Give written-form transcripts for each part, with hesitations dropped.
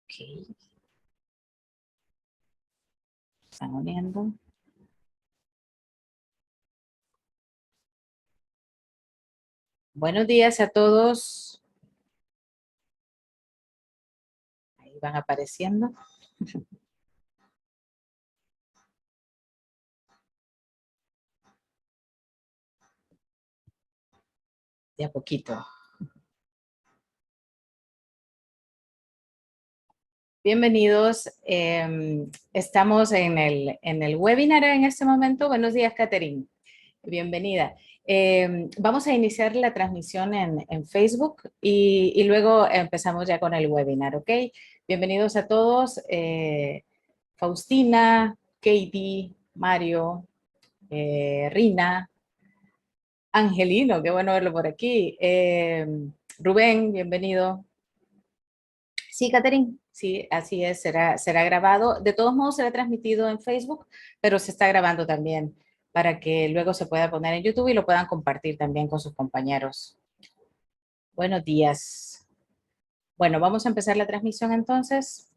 Ok, están uniendo. Buenos días a todos. Ahí van apareciendo. De a poquito. Bienvenidos. Estamos en el webinar en este momento. Buenos días, Catherine. Bienvenida. Vamos a iniciar la transmisión en Facebook y luego empezamos ya con el webinar, ¿ok? Bienvenidos a todos. Faustina, Katie, Mario, Rina, Angelino, qué bueno verlo por aquí. Rubén, bienvenido. Sí, Catherine, sí, así es, será grabado. De todos modos, será transmitido en Facebook, pero se está grabando también para que luego se pueda poner en YouTube y lo puedan compartir también con sus compañeros. Buenos días. Bueno, vamos a empezar la transmisión entonces.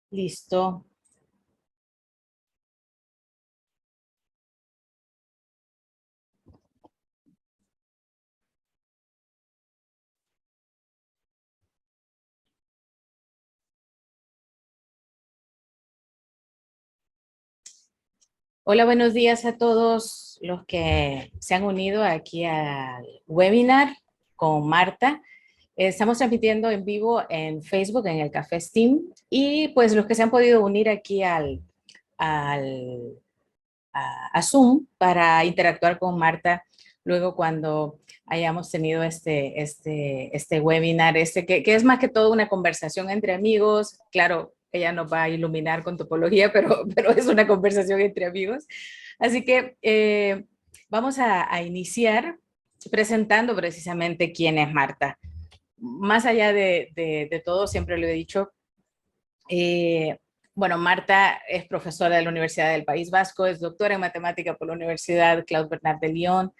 Listo. Hola, buenos días a todos los que se han unido aquí al webinar con Marta. Estamos transmitiendo en vivo en Facebook, en el Café Steam, y pues los que se han podido unir aquí al, a Zoom para interactuar con Marta luego cuando hayamos tenido este webinar, que es más que todo una conversación entre amigos. Claro, ella nos va a iluminar con topología, pero es una conversación entre amigos. Así que vamos a iniciar presentando precisamente quién es Marta. Más allá de todo, siempre lo he dicho, eh, bueno, Marta es profesora de la Universidad del País Vasco, es doctora en matemática por la Universidad Claude Bernard de Lyon,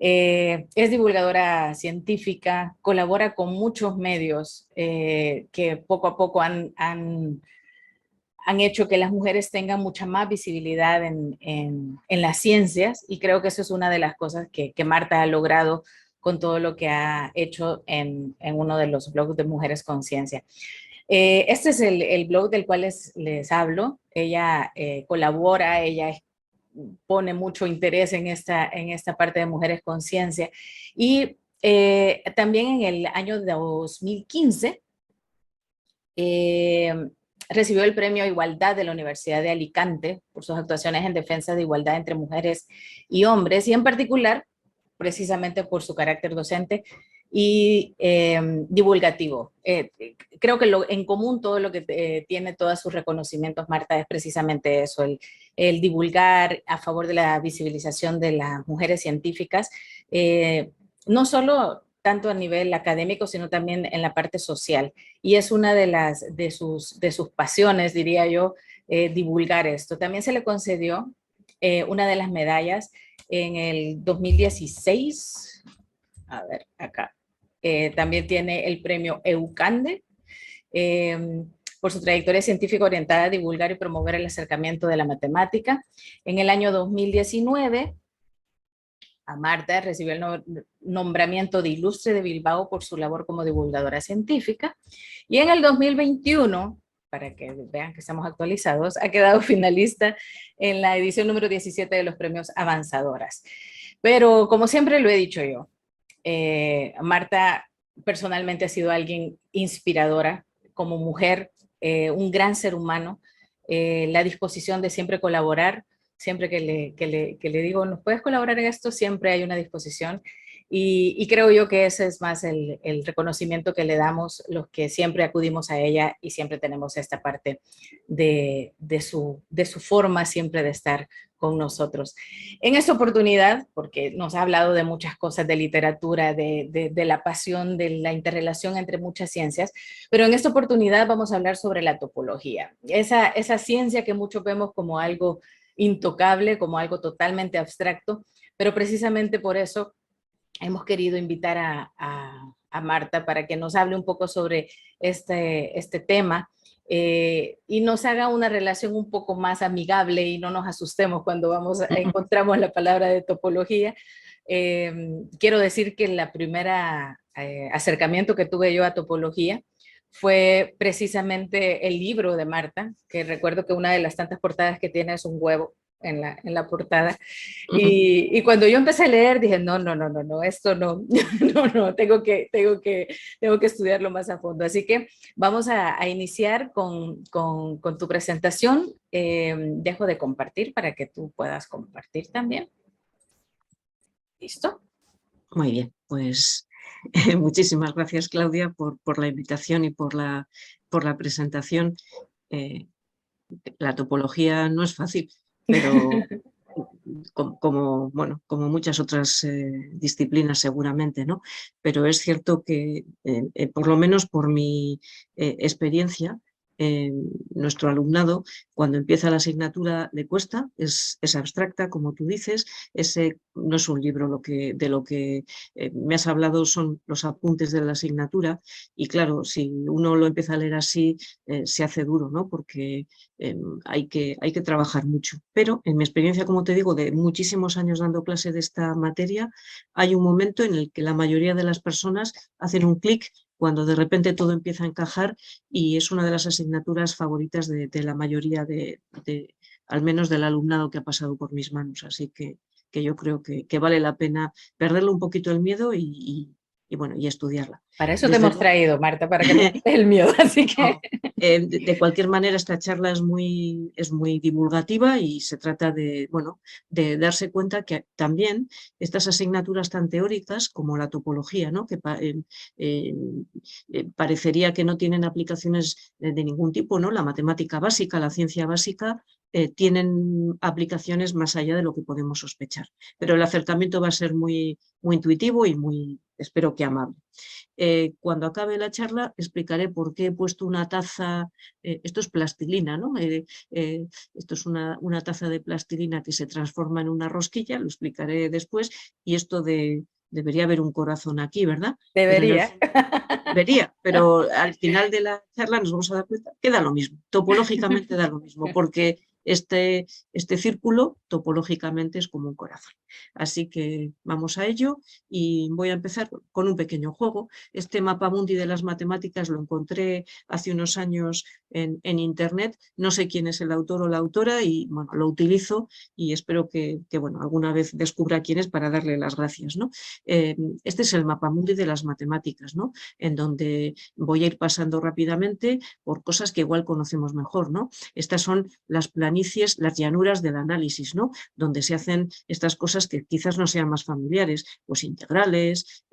es divulgadora científica, colabora con muchos medios que poco a poco han hecho que las mujeres tengan mucha más visibilidad en las ciencias, y creo que eso es una de las cosas que Marta ha logrado con todo lo que ha hecho en uno de los blogs de Mujeres con Ciencia. Este es el blog del cual les hablo. Ella colabora, ella pone mucho interés en esta parte de Mujeres con Ciencia. Y también en el año 2015 eh, recibió el premio Igualdad de la Universidad de Alicante por sus actuaciones en defensa de igualdad entre mujeres y hombres, y en particular, precisamente por su carácter docente y divulgativo. Creo que en común todo lo que tiene todos sus reconocimientos, Marta, es precisamente eso, el divulgar a favor de la visibilización de las mujeres científicas, no solo tanto a nivel académico, sino también en la parte social. Y es una de sus pasiones, diría yo, divulgar esto. También se le concedió una de las medallas en el 2016. A ver, acá. También tiene el premio Eucande por su trayectoria científica orientada a divulgar y promover el acercamiento de la matemática. En el año 2019, a Marta recibió el nombramiento de Ilustre de Bilbao por su labor como divulgadora científica. Y en el 2021, para que vean que estamos actualizados, ha quedado finalista en la edición número 17 de los premios Avanzadoras. Pero como siempre lo he dicho yo, Marta personalmente ha sido alguien inspiradora como mujer, un gran ser humano, la disposición de siempre colaborar, siempre que le digo, ¿nos puedes colaborar en esto? Siempre hay una disposición. Y creo yo que ese es más el reconocimiento que le damos los que siempre acudimos a ella y siempre tenemos esta parte de su forma siempre de estar con nosotros. En esta oportunidad, porque nos ha hablado de muchas cosas, de literatura, de la pasión, de la interrelación entre muchas ciencias, pero en esta oportunidad vamos a hablar sobre la topología, esa ciencia que muchos vemos como algo intocable, como algo totalmente abstracto, pero precisamente por eso hemos querido invitar a Marta para que nos hable un poco sobre este tema y nos haga una relación un poco más amigable y no nos asustemos cuando encontramos la palabra de topología. Quiero decir que la primera acercamiento que tuve yo a topología fue precisamente el libro de Marta, que recuerdo que una de las tantas portadas que tiene es un huevo en la portada. Y cuando yo empecé a leer dije, no, no, no, no, no, esto no, no, no, tengo que estudiarlo más a fondo. Así que vamos a iniciar con tu presentación. Dejo de compartir para que tú puedas compartir también. ¿Listo? Muy bien, pues muchísimas gracias, Claudia, por la invitación y por la presentación. La topología no es fácil, pero bueno, como muchas otras disciplinas seguramente, ¿no? Pero es cierto que, por lo menos por mi experiencia, nuestro alumnado, cuando empieza la asignatura, le cuesta, es abstracta, como tú dices, ese no es un libro de lo que me has hablado, son los apuntes de la asignatura, y claro, si uno lo empieza a leer así, se hace duro, ¿no? Porque hay que trabajar mucho. Pero en mi experiencia, como te digo, de muchísimos años dando clase de esta materia, hay un momento en el que la mayoría de las personas hacen un clic cuando de repente todo empieza a encajar, y es una de las asignaturas favoritas de la mayoría al menos del alumnado que ha pasado por mis manos. Así que yo creo que vale la pena perderle un poquito el miedo y bueno, y estudiarla. Para eso te hemos traído, Marta, para que no te el miedo, así que... No, de cualquier manera, esta charla es muy divulgativa, y se trata de, bueno, de darse cuenta que también estas asignaturas tan teóricas como la topología, ¿no? Que parecería que no tienen aplicaciones de ningún tipo, ¿no? La matemática básica, la ciencia básica, tienen aplicaciones más allá de lo que podemos sospechar. Pero el acercamiento va a ser muy, muy intuitivo y muy, espero que amable. Cuando acabe la charla explicaré por qué he puesto una taza, esto es plastilina, ¿no? Esto es una taza de plastilina que se transforma en una rosquilla, lo explicaré después, y esto debería haber un corazón aquí, ¿verdad? Debería. Pero al final de la charla nos vamos a dar cuenta que da lo mismo, topológicamente da lo mismo, porque este círculo topológicamente es como un corazón. Así que vamos a ello, y voy a empezar con un pequeño juego. Este mapamundi de las matemáticas lo encontré hace unos años en internet. No sé quién es el autor o la autora, y bueno, lo utilizo, y espero que bueno, alguna vez descubra quién es para darle las gracias, ¿no? Este es el mapamundi de las matemáticas, ¿no? En donde voy a ir pasando rápidamente por cosas que igual conocemos mejor, ¿no? Estas son las planicies, las llanuras del análisis, ¿no? Donde se hacen estas cosas que quizás no sean más familiares, pues integrales,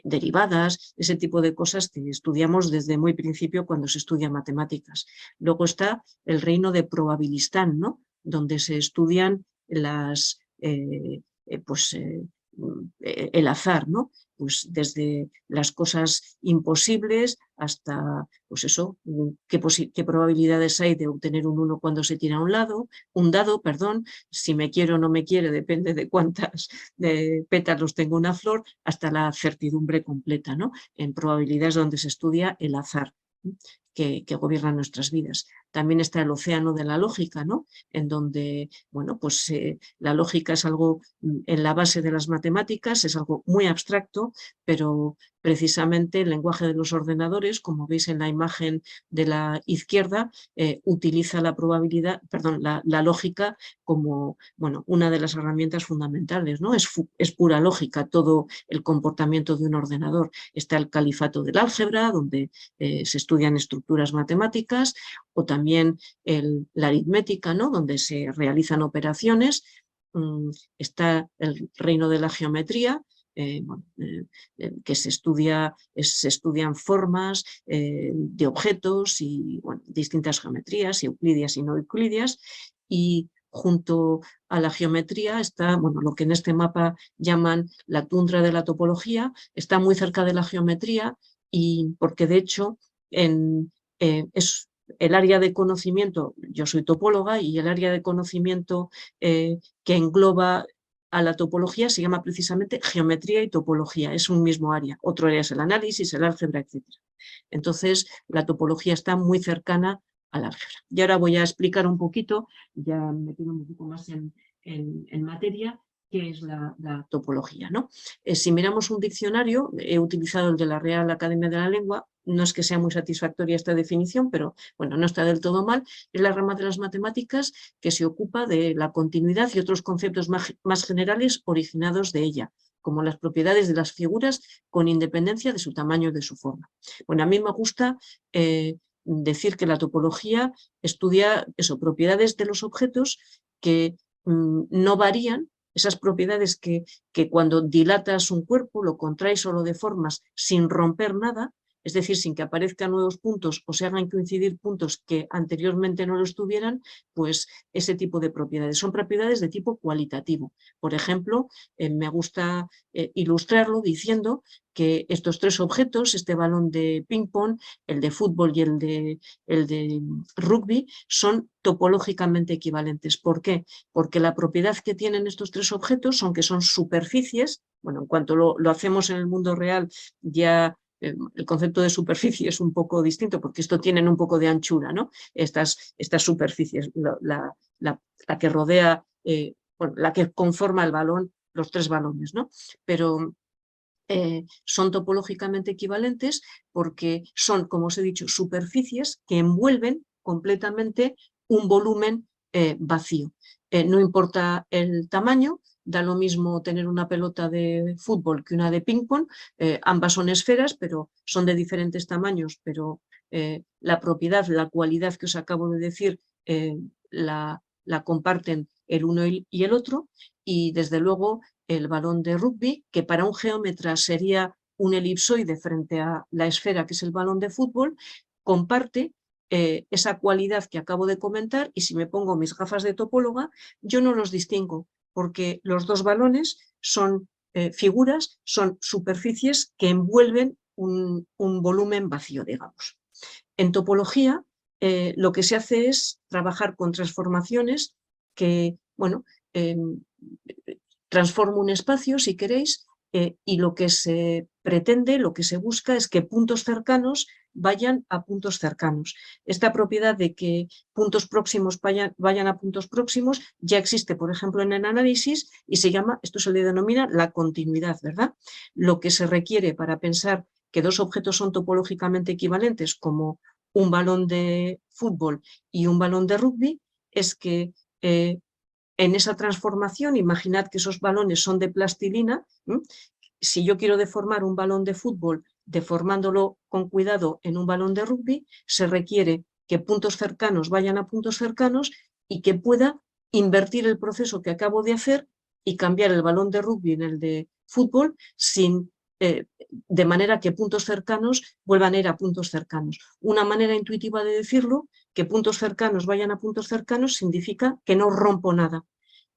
derivadas, ese tipo de cosas que estudiamos desde muy principio cuando se estudia matemáticas. Luego está el reino de Probabilistán, ¿no? Donde se estudian el azar, ¿no? Pues desde las cosas imposibles hasta, pues eso, qué probabilidades hay de obtener un 1 cuando se tira un dado, perdón, si me quiere o no me quiere, depende de cuántas pétalos tenga una flor, hasta la certidumbre completa, ¿no? En probabilidades donde se estudia el azar que gobierna nuestras vidas. También está el océano de la lógica, ¿no? En donde, bueno, pues la lógica es algo en la base de las matemáticas, es algo muy abstracto, pero precisamente el lenguaje de los ordenadores, como veis en la imagen de la izquierda, utiliza la lógica como, bueno, una de las herramientas fundamentales, ¿no? Es pura lógica todo el comportamiento de un ordenador. Está el califato del álgebra, donde se estudian estructuras matemáticas, o también la aritmética, ¿no? Donde se realizan operaciones. Está el reino de la geometría, que se estudian formas de objetos y, bueno, distintas geometrías, euclidias y no euclidias, y junto a la geometría está, bueno, lo que en este mapa llaman la tundra de la topología. Está muy cerca de la geometría, y porque de hecho el área de conocimiento, yo soy topóloga, y el área de conocimiento que engloba a la topología se llama precisamente geometría y topología, es un mismo área. Otro área es el análisis, el álgebra, etc. Entonces, la topología está muy cercana al álgebra. Y ahora voy a explicar un poquito, ya metiendo un poco más en materia, qué es la topología, ¿no? Si miramos un diccionario, he utilizado el de la Real Academia de la Lengua, no es que sea muy satisfactoria esta definición, pero bueno, no está del todo mal. Es la rama de las matemáticas que se ocupa de la continuidad y otros conceptos más generales originados de ella, como las propiedades de las figuras con independencia de su tamaño y de su forma. Bueno, a mí me gusta decir que la topología estudia propiedades de los objetos que no varían, esas propiedades que cuando dilatas un cuerpo, lo contraes o lo deformas sin romper nada, es decir, sin que aparezcan nuevos puntos o se hagan coincidir puntos que anteriormente no lo estuvieran, pues ese tipo de propiedades. Son propiedades de tipo cualitativo. Por ejemplo, me gusta ilustrarlo diciendo que estos tres objetos, este balón de ping-pong, el de fútbol y el de rugby, son topológicamente equivalentes. ¿Por qué? Porque la propiedad que tienen estos tres objetos son que son superficies. Bueno, en cuanto lo hacemos en el mundo real, ya el concepto de superficie es un poco distinto, porque esto tienen un poco de anchura, ¿no? Estas superficies, la que rodea, bueno, la que conforma el balón, los tres balones, ¿no? Pero son topológicamente equivalentes porque son, como os he dicho, superficies que envuelven completamente un volumen vacío. No importa el tamaño, da lo mismo tener una pelota de fútbol que una de ping-pong, ambas son esferas, pero son de diferentes tamaños, pero la propiedad, la cualidad que os acabo de decir, la comparten el uno y el otro, y desde luego el balón de rugby, que para un geómetra sería un elipsoide frente a la esfera que es el balón de fútbol, comparte esa cualidad que acabo de comentar, y si me pongo mis gafas de topóloga, yo no los distingo, porque los dos balones son figuras, son superficies que envuelven un volumen vacío, digamos. En topología, lo que se hace es trabajar con transformaciones que, bueno, transformo un espacio, si queréis, y lo que se pretende, lo que se busca es que puntos cercanos vayan a puntos cercanos. Esta propiedad de que puntos próximos vayan a puntos próximos ya existe, por ejemplo, en el análisis, y se llama, esto se le denomina la continuidad, ¿verdad? Lo que se requiere para pensar que dos objetos son topológicamente equivalentes, como un balón de fútbol y un balón de rugby, es que en esa transformación, imaginad que esos balones son de plastilina. Si yo quiero deformar un balón de fútbol, deformándolo con cuidado en un balón de rugby, se requiere que puntos cercanos vayan a puntos cercanos y que pueda invertir el proceso que acabo de hacer y cambiar el balón de rugby en el de fútbol de manera que puntos cercanos vuelvan a ir a puntos cercanos. Una manera intuitiva de decirlo, que puntos cercanos vayan a puntos cercanos, significa que no rompo nada,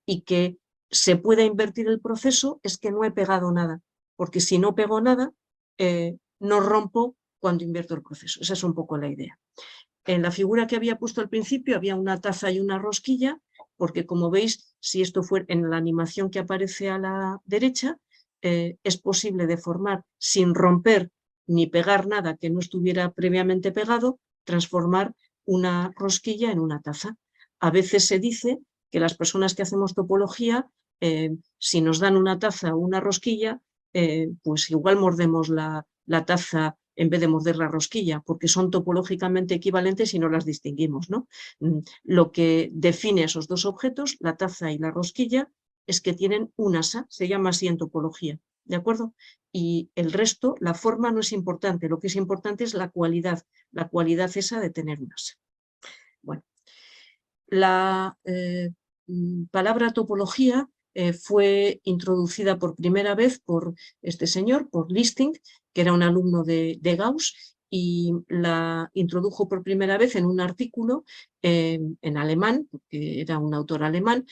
y que se pueda invertir el proceso es que no he pegado nada, porque si no pego nada, no rompo cuando invierto el proceso. Esa es un poco la idea. En la figura que había puesto al principio había una taza y una rosquilla, porque como veis, si esto fuera en la animación que aparece a la derecha, es posible deformar sin romper ni pegar nada que no estuviera previamente pegado, transformar una rosquilla en una taza. A veces se dice que las personas que hacemos topología, si nos dan una taza o una rosquilla, pues igual mordemos la taza en vez de morder la rosquilla, porque son topológicamente equivalentes y no las distinguimos, ¿no? Lo que define esos dos objetos, la taza y la rosquilla, es que tienen un asa, se llama así en topología, ¿de acuerdo? Y el resto, la forma no es importante, lo que es importante es la cualidad esa de tener un asa. Bueno, la palabra topología fue introducida por primera vez por este señor, por Listing, que era un alumno de Gauss, y la introdujo por primera vez en un artículo en alemán, porque era un autor alemán,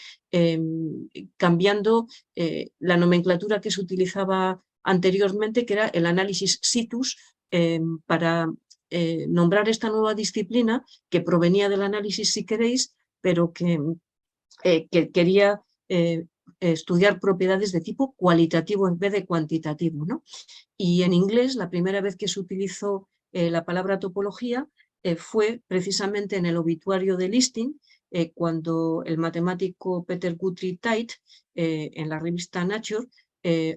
cambiando la nomenclatura que se utilizaba anteriormente, que era el análisis situs, para nombrar esta nueva disciplina que provenía del análisis, si queréis, pero que quería estudiar propiedades de tipo cualitativo en vez de cuantitativo, ¿no? Y en inglés, la primera vez que se utilizó la palabra topología fue precisamente en el obituario de Listing, cuando el matemático Peter Guthrie Tait, en la revista Nature,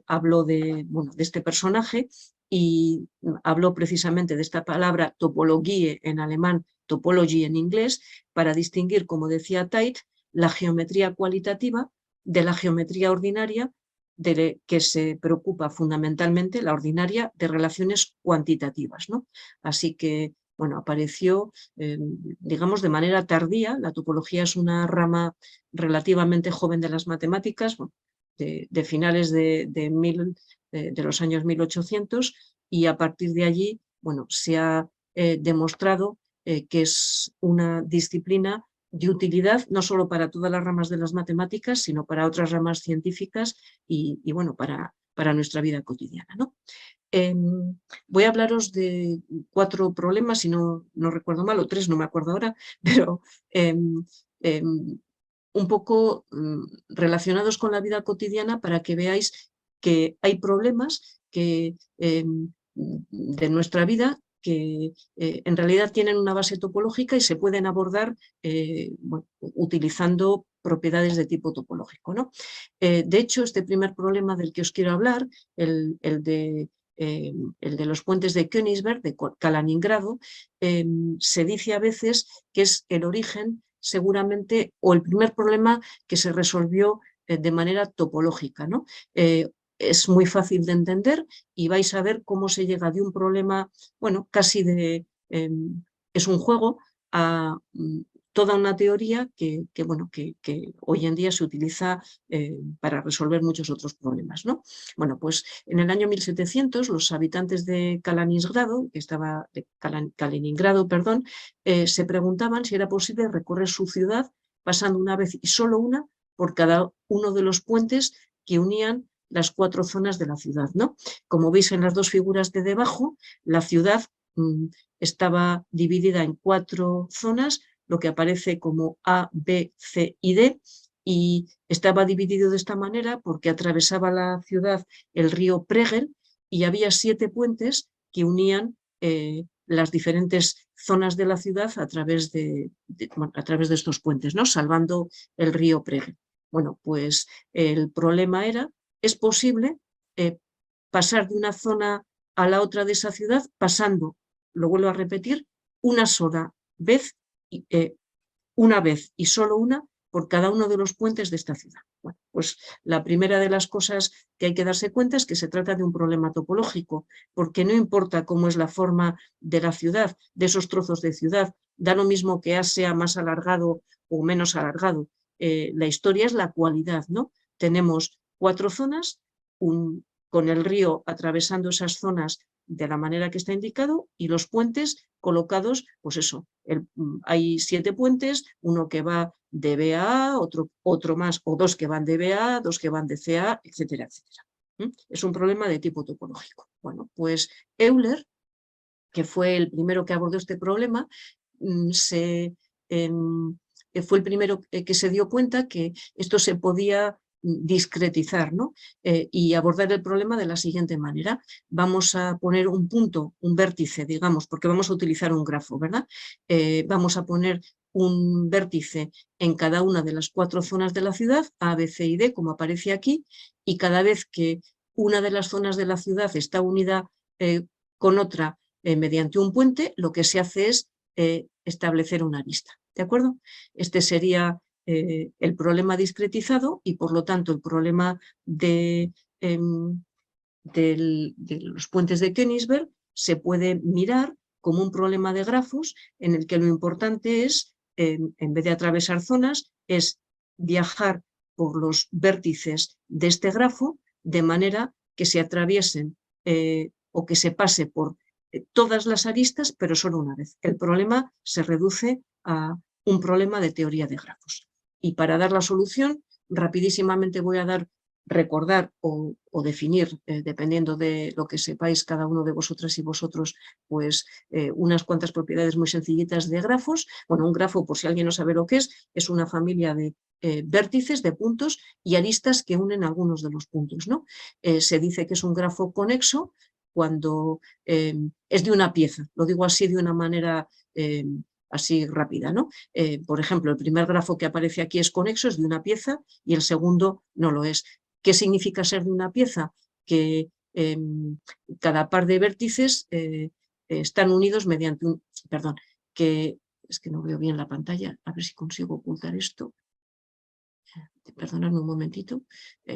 habló de este personaje y habló precisamente de esta palabra Topologie en alemán, Topology en inglés, para distinguir, como decía Tait, la geometría cualitativa de la geometría ordinaria, de que se preocupa fundamentalmente, la ordinaria, de relaciones cuantitativas, ¿no? Así que, bueno, apareció, digamos, de manera tardía. La topología es una rama relativamente joven de las matemáticas, bueno, de finales de los años 1800, y a partir de allí, bueno, se ha demostrado que es una disciplina de utilidad no solo para todas las ramas de las matemáticas, sino para otras ramas científicas y bueno, para nuestra vida cotidiana, ¿no? Voy a hablaros de 4 problemas, si no recuerdo mal, o 3, no me acuerdo ahora, pero un poco relacionados con la vida cotidiana, para que veáis que hay problemas que, de nuestra vida que en realidad tienen una base topológica y se pueden abordar bueno, utilizando propiedades de tipo topológico, ¿no? De hecho, este primer problema del que os quiero hablar, el de los puentes de Königsberg, de Kaliningrado, se dice a veces que es el origen, seguramente, o el primer problema que se resolvió de manera topológica, ¿no? Es muy fácil de entender y vais a ver cómo se llega de un problema, bueno, casi es un juego, a toda una teoría que hoy en día se utiliza para resolver muchos otros problemas, ¿no? Bueno, pues en el año 1700 los habitantes de Kaliningrado, se preguntaban si era posible recorrer su ciudad pasando una vez y solo una por cada uno de los puentes que unían las 4 zonas de la ciudad, ¿no? Como veis en las 2 figuras de debajo, la ciudad estaba dividida en 4 zonas, lo que aparece como A, B, C y D, y estaba dividido de esta manera porque atravesaba la ciudad el río Pregel y había 7 puentes que unían las diferentes zonas de la ciudad a través de estos puentes, ¿no? Salvando el río Pregel. Bueno, pues el problema era, ¿es posible pasar de una zona a la otra de esa ciudad pasando, lo vuelvo a repetir, una sola vez, una vez y solo una por cada uno de los puentes de esta ciudad? Bueno, pues la primera de las cosas que hay que darse cuenta es que se trata de un problema topológico, porque no importa cómo es la forma de la ciudad, de esos trozos de ciudad, da lo mismo que A sea más alargado o menos alargado. La historia es la cualidad, ¿no? Tenemos 4 zonas, con el río atravesando esas zonas de la manera que está indicado y los puentes colocados, pues eso, hay 7 puentes, uno que va de B a A, otro más, o 2 que van de B a A, 2 que van de C a A, etcétera, etcétera. Es un problema de tipo topológico. Bueno, pues Euler, que fue el primero que abordó este problema, fue el primero que se dio cuenta que esto se podía discretizar, ¿no? Y abordar el problema de la siguiente manera. Vamos a poner un punto, un vértice, digamos, porque vamos a utilizar un grafo, ¿verdad? Vamos a poner un vértice en cada una de las 4 zonas de la ciudad, A, B, C y D, como aparece aquí, y cada vez que una de las zonas de la ciudad está unida con otra mediante un puente, lo que se hace es establecer una arista, ¿de acuerdo? Este sería el problema discretizado y, por lo tanto, el problema de los puentes de Königsberg se puede mirar como un problema de grafos en el que lo importante es, en vez de atravesar zonas, es viajar por los vértices de este grafo de manera que se atraviesen o que se pase por todas las aristas, pero solo una vez. El problema se reduce a un problema de teoría de grafos. Y para dar la solución, rapidísimamente voy a dar recordar o definir, dependiendo de lo que sepáis cada uno de vosotras y vosotros, pues unas cuantas propiedades muy sencillitas de grafos. Bueno, un grafo, por si alguien no sabe lo que es una familia de vértices, de puntos y aristas que unen algunos de los puntos, ¿no? Se dice que es un grafo conexo cuando es de una pieza, lo digo así de una manera así rápida, ¿no? Por ejemplo, el primer grafo que aparece aquí es conexo, es de una pieza, y el segundo no lo es. ¿Qué significa ser de una pieza? Que cada par de vértices están unidos mediante un... Perdón, que es que no veo bien la pantalla, a ver si consigo ocultar esto. Perdonadme un momentito.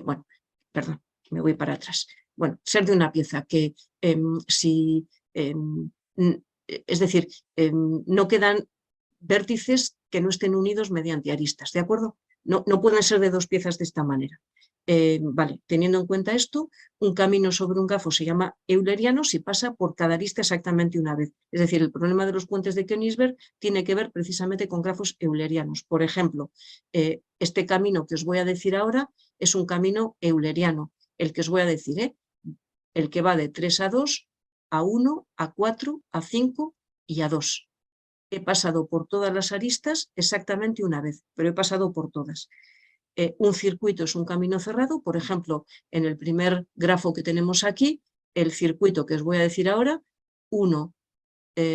Bueno, perdón, me voy para atrás. Bueno, ser de una pieza que si... es decir, no quedan vértices que no estén unidos mediante aristas, ¿de acuerdo? No pueden ser de dos piezas de esta manera. Vale, teniendo en cuenta esto, un camino sobre un grafo se llama euleriano si pasa por cada arista exactamente una vez. Es decir, el problema de los puentes de Königsberg tiene que ver precisamente con grafos eulerianos. Por ejemplo, este camino que os voy a decir ahora es un camino euleriano. El que os voy a decir, el que va de 3 a 2, a 1, a 4, a 5 y a 2. He pasado por todas las aristas exactamente una vez, pero he pasado por todas. Un circuito es un camino cerrado, por ejemplo, en el primer grafo que tenemos aquí, el circuito que os voy a decir ahora, 1,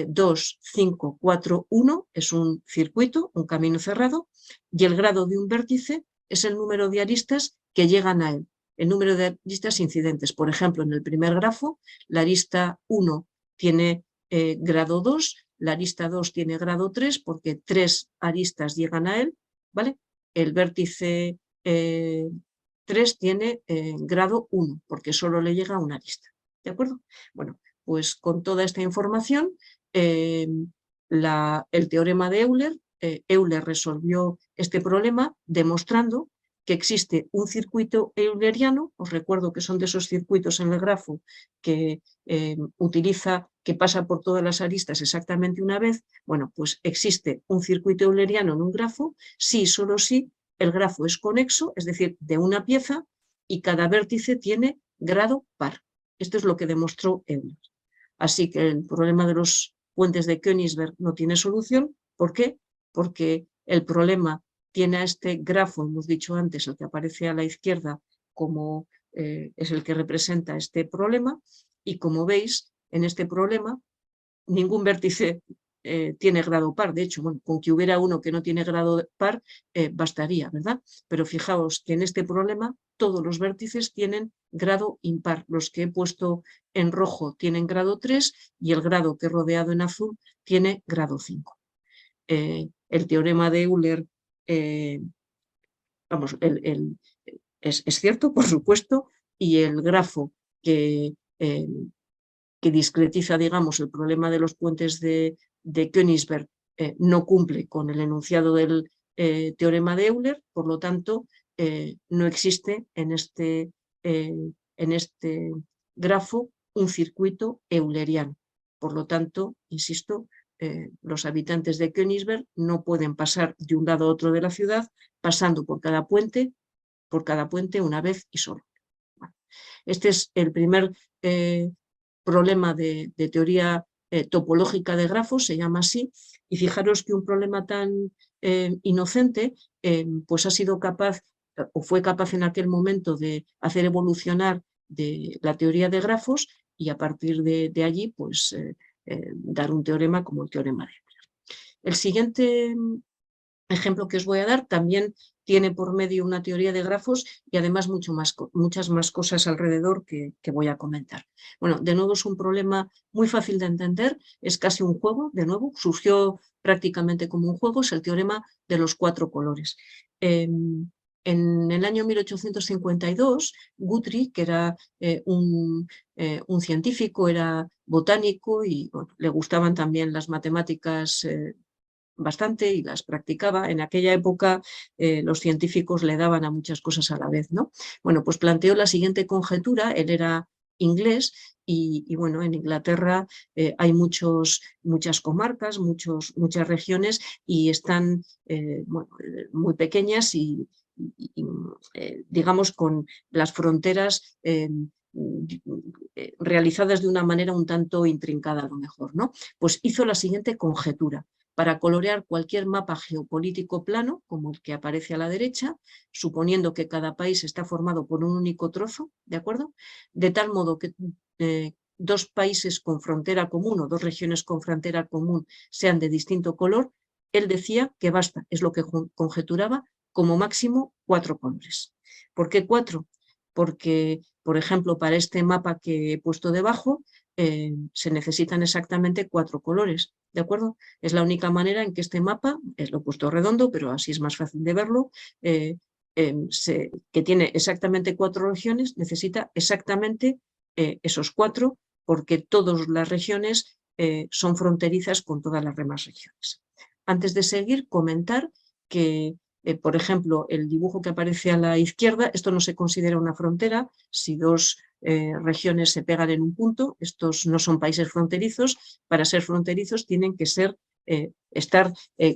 2, 5, 4, 1, es un circuito, un camino cerrado, y el grado de un vértice es el número de aristas que llegan a él, el número de aristas incidentes. Por ejemplo, en el primer grafo, la arista 1 tiene grado 2, la arista 2 tiene grado 3, porque 3 aristas llegan a él, ¿vale? El vértice 3 tiene grado 1, porque solo le llega una arista, ¿de acuerdo? Bueno, pues con toda esta información, el teorema de Euler, Euler resolvió este problema demostrando que existe un circuito euleriano. Os recuerdo que son de esos circuitos en el grafo que que pasa por todas las aristas exactamente una vez. Bueno, pues existe un circuito euleriano en un grafo si y solo si el grafo es conexo, es decir, de una pieza, y cada vértice tiene grado par. Esto es lo que demostró Euler. Así que el problema de los puentes de Königsberg no tiene solución. ¿Por qué? Porque el problema tiene a este grafo, hemos dicho antes, el que aparece a la izquierda, como es el que representa este problema, y como veis, en este problema ningún vértice tiene grado par. De hecho, bueno, con que hubiera uno que no tiene grado par, bastaría, ¿verdad? Pero fijaos que en este problema todos los vértices tienen grado impar. Los que he puesto en rojo tienen grado 3 y el grado que he rodeado en azul tiene grado 5. El teorema de Euler, vamos, es cierto, por supuesto, y el grafo que discretiza, digamos, el problema de los puentes de Königsberg no cumple con el enunciado del teorema de Euler, por lo tanto, no existe en este grafo un circuito euleriano. Por lo tanto, insisto, los habitantes de Königsberg no pueden pasar de un lado a otro de la ciudad pasando por cada puente una vez y solo. Bueno, este es el primer problema de teoría topológica de grafos, se llama así, y fijaros que un problema tan inocente pues ha sido capaz o fue capaz en aquel momento de hacer evolucionar de la teoría de grafos y a partir de allí pues dar un teorema como el teorema de Euler. El siguiente ejemplo que os voy a dar también tiene por medio una teoría de grafos y además muchas más cosas alrededor que voy a comentar. Bueno, de nuevo es un problema muy fácil de entender, es casi un juego, de nuevo, surgió prácticamente como un juego, es el teorema de los 4 colores. En el año 1852, Guthrie, que era un científico, era botánico y bueno, le gustaban también las matemáticas bastante y las practicaba. En aquella época los científicos le daban a muchas cosas a la vez, ¿no? Bueno, pues planteó la siguiente conjetura, él era inglés y bueno, en Inglaterra hay muchas comarcas, muchas regiones y están bueno, muy pequeñas y digamos, con las fronteras realizadas de una manera un tanto intrincada a lo mejor, ¿no? Pues hizo la siguiente conjetura. Para colorear cualquier mapa geopolítico plano, como el que aparece a la derecha, suponiendo que cada país está formado por un único trozo, ¿de acuerdo? De tal modo que dos países con frontera común o dos regiones con frontera común sean de distinto color, él decía que basta, es lo que conjeturaba, como máximo 4 colores. ¿Por qué 4? Porque, por ejemplo, para este mapa que he puesto debajo, se necesitan exactamente 4 colores, ¿de acuerdo? Es la única manera en que este mapa, lo he puesto redondo, pero así es más fácil de verlo, que tiene exactamente 4 regiones, necesita exactamente esos 4, porque todas las regiones son fronterizas con todas las demás regiones. Antes de seguir, comentar que, por ejemplo, el dibujo que aparece a la izquierda, esto no se considera una frontera. Si dos regiones se pegan en un punto, estos no son países fronterizos. Para ser fronterizos tienen que ser,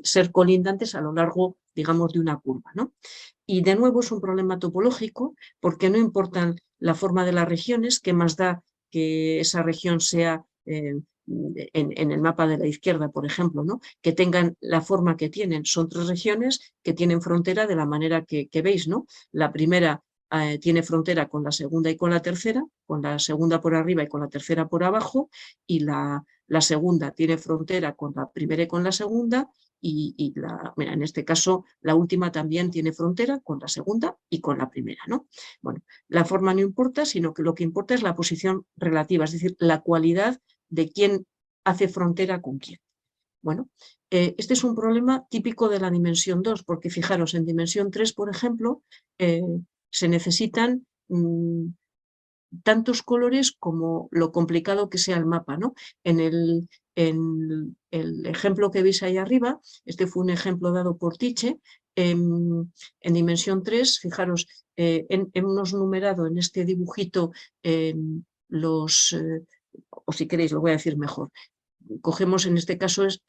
ser colindantes a lo largo, digamos, de una curva, ¿no? Y de nuevo es un problema topológico, porque no importa la forma de las regiones, que más da que esa región sea en el mapa de la izquierda, por ejemplo, ¿no? Que tengan la forma que tienen. Son 3 regiones que tienen frontera de la manera que veis, ¿no? La primera tiene frontera con la segunda y con la tercera, con la segunda por arriba y con la tercera por abajo, y la segunda tiene frontera con la primera y con la segunda, y mira, en este caso la última también tiene frontera con la segunda y con la primera, ¿no? Bueno, la forma no importa, sino que lo que importa es la posición relativa, es decir, la cualidad de quién hace frontera con quién. Bueno, este es un problema típico de la dimensión 2, porque fijaros, en dimensión 3, por ejemplo, se necesitan tantos colores como lo complicado que sea el mapa, ¿no? En el ejemplo que veis ahí arriba, este fue un ejemplo dado por Tiche, en dimensión 3, fijaros, hemos numerado en este dibujito o si queréis lo voy a decir mejor, cogemos en este caso es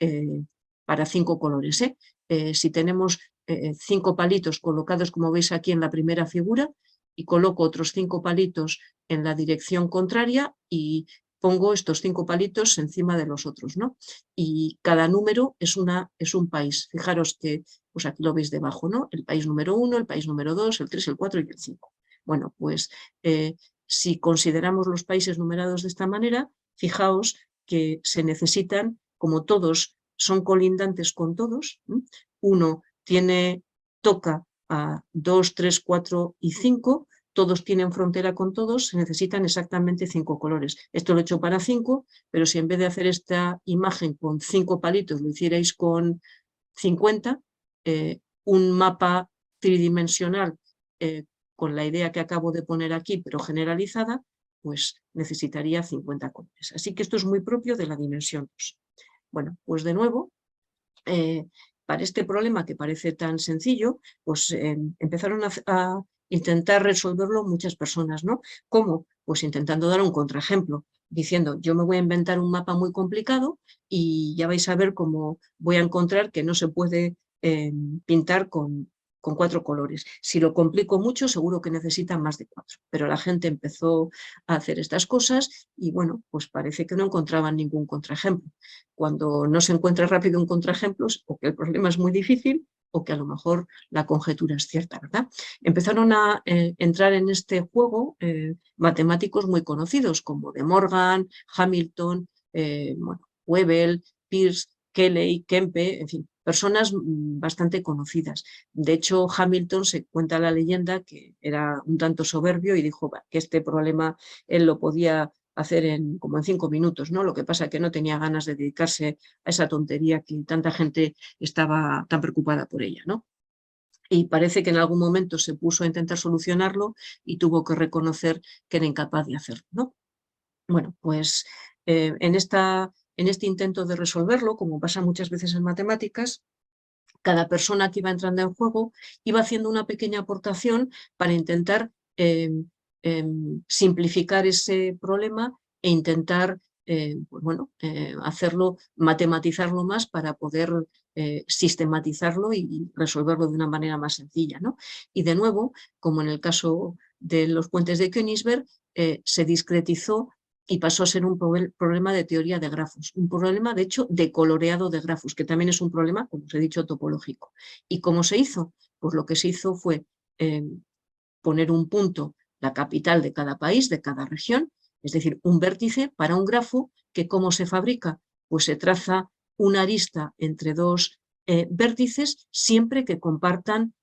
para 5 colores. Si tenemos 5 palitos colocados como veis aquí en la primera figura, y coloco otros 5 palitos en la dirección contraria y pongo estos 5 palitos encima de los otros, ¿no? Y cada número es un país. Fijaros que, pues aquí lo veis debajo, ¿no? El país número 1, el país número 2, el 3, el 4 y el 5. Bueno, pues si consideramos los países numerados de esta manera, fijaos que se necesitan, como todos son colindantes con todos, uno toca a 2, 3, 4 y 5, todos tienen frontera con todos, se necesitan exactamente 5 colores. Esto lo he hecho para 5, pero si en vez de hacer esta imagen con 5 palitos lo hicierais con 50, un mapa tridimensional con la idea que acabo de poner aquí, pero generalizada, pues necesitaría 50 colores. Así que esto es muy propio de la dimensión 2. Bueno, pues de nuevo, para este problema que parece tan sencillo, pues empezaron a intentar resolverlo muchas personas, ¿no? ¿Cómo? Pues intentando dar un contraejemplo, diciendo, yo me voy a inventar un mapa muy complicado y ya vais a ver cómo voy a encontrar que no se puede pintar con 4 colores. Si lo complico mucho, seguro que necesitan más de 4. Pero la gente empezó a hacer estas cosas y, bueno, pues parece que no encontraban ningún contraejemplo. Cuando no se encuentra rápido un contraejemplo, o que el problema es muy difícil, o que a lo mejor la conjetura es cierta, ¿verdad? Empezaron a entrar en este juego matemáticos muy conocidos, como De Morgan, Hamilton, Webel, Peirce, Cayley, Kempe, en fin, personas bastante conocidas. De hecho, Hamilton, se cuenta la leyenda que era un tanto soberbio y dijo que este problema él lo podía hacer como en 5 minutos, ¿no? Lo que pasa es que no tenía ganas de dedicarse a esa tontería que tanta gente estaba tan preocupada por ella, ¿no? Y parece que en algún momento se puso a intentar solucionarlo y tuvo que reconocer que era incapaz de hacerlo, ¿no? Bueno, pues en este intento de resolverlo, como pasa muchas veces en matemáticas, cada persona que iba entrando en juego iba haciendo una pequeña aportación para intentar simplificar ese problema e intentar pues bueno, hacerlo, matematizarlo más para poder sistematizarlo y resolverlo de una manera más sencilla, ¿no? Y de nuevo, como en el caso de los puentes de Königsberg, se discretizó y pasó a ser un problema de teoría de grafos, un problema de hecho de coloreado de grafos, que también es un problema, como os he dicho, topológico. ¿Y cómo se hizo? Pues lo que se hizo fue poner un punto, la capital de cada país, de cada región, es decir, un vértice para un grafo que ¿cómo se fabrica? Pues se traza una arista entre dos vértices siempre que compartan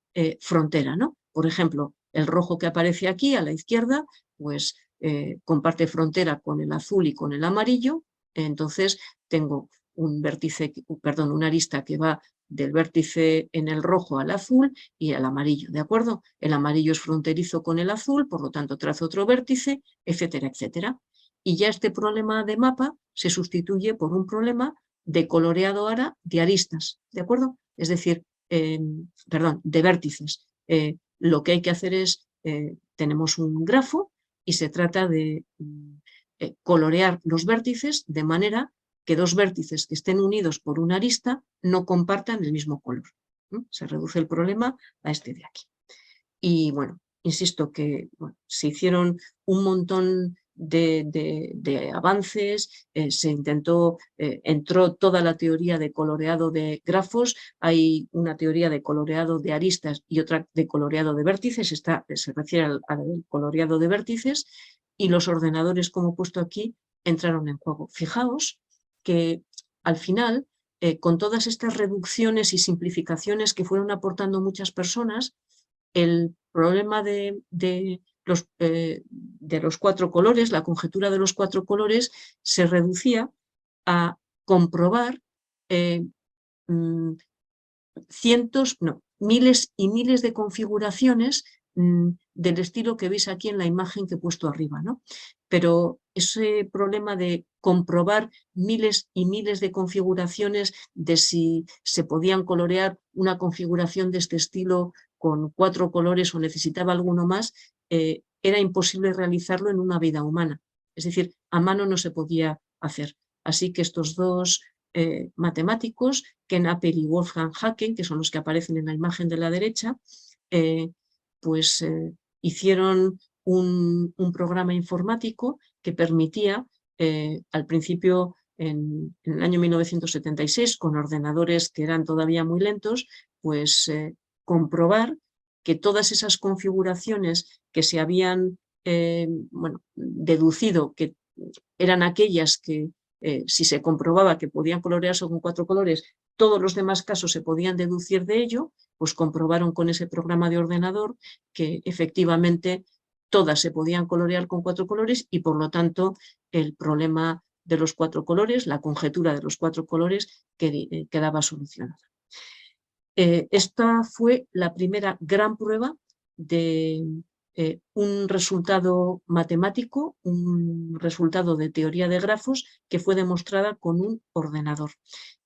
frontera, ¿no? Por ejemplo, el rojo que aparece aquí a la izquierda, pues comparte frontera con el azul y con el amarillo, entonces tengo un vértice, perdón, una arista que va del vértice en el rojo al azul y al amarillo, ¿de acuerdo? El amarillo es fronterizo con el azul, por lo tanto trazo otro vértice, etcétera, etcétera. Y ya este problema de mapa se sustituye por un problema de coloreado ahora de aristas, ¿de acuerdo? Es decir, perdón, de vértices. Lo que hay que hacer es, tenemos un grafo y se trata de colorear los vértices de manera que dos vértices que estén unidos por una arista no compartan el mismo color. Se reduce el problema a este de aquí. Y bueno, insisto que bueno, se hicieron un montón de avances, se intentó, entró toda la teoría de coloreado de grafos, hay una teoría de coloreado de aristas y otra de coloreado de vértices, esta se refiere al coloreado de vértices, y los ordenadores, como he puesto aquí, entraron en juego. Fijaos que al final, con todas estas reducciones y simplificaciones que fueron aportando muchas personas, el problema de los cuatro colores, la conjetura de los cuatro colores, se reducía a comprobar miles y miles de configuraciones del estilo que veis aquí en la imagen que he puesto arriba, ¿no? Pero ese problema de comprobar miles y miles de configuraciones de si se podían colorear una configuración de este estilo con cuatro colores o necesitaba alguno más, era imposible realizarlo en una vida humana. Es decir, a mano no se podía hacer. Así que estos dos matemáticos, Ken Appel y Wolfgang Haken, que son los que aparecen en la imagen de la derecha, pues hicieron un programa informático que permitía, al principio en el año 1976, con ordenadores que eran todavía muy lentos, pues comprobar que todas esas configuraciones que se habían bueno, deducido que eran aquellas que si se comprobaba que podían colorearse con cuatro colores, todos los demás casos se podían deducir de ello, pues comprobaron con ese programa de ordenador que efectivamente todas se podían colorear con cuatro colores y por lo tanto el problema de los cuatro colores, la conjetura de los cuatro colores quedaba solucionada. Esta fue la primera gran prueba de un resultado matemático, un resultado de teoría de grafos que fue demostrada con un ordenador.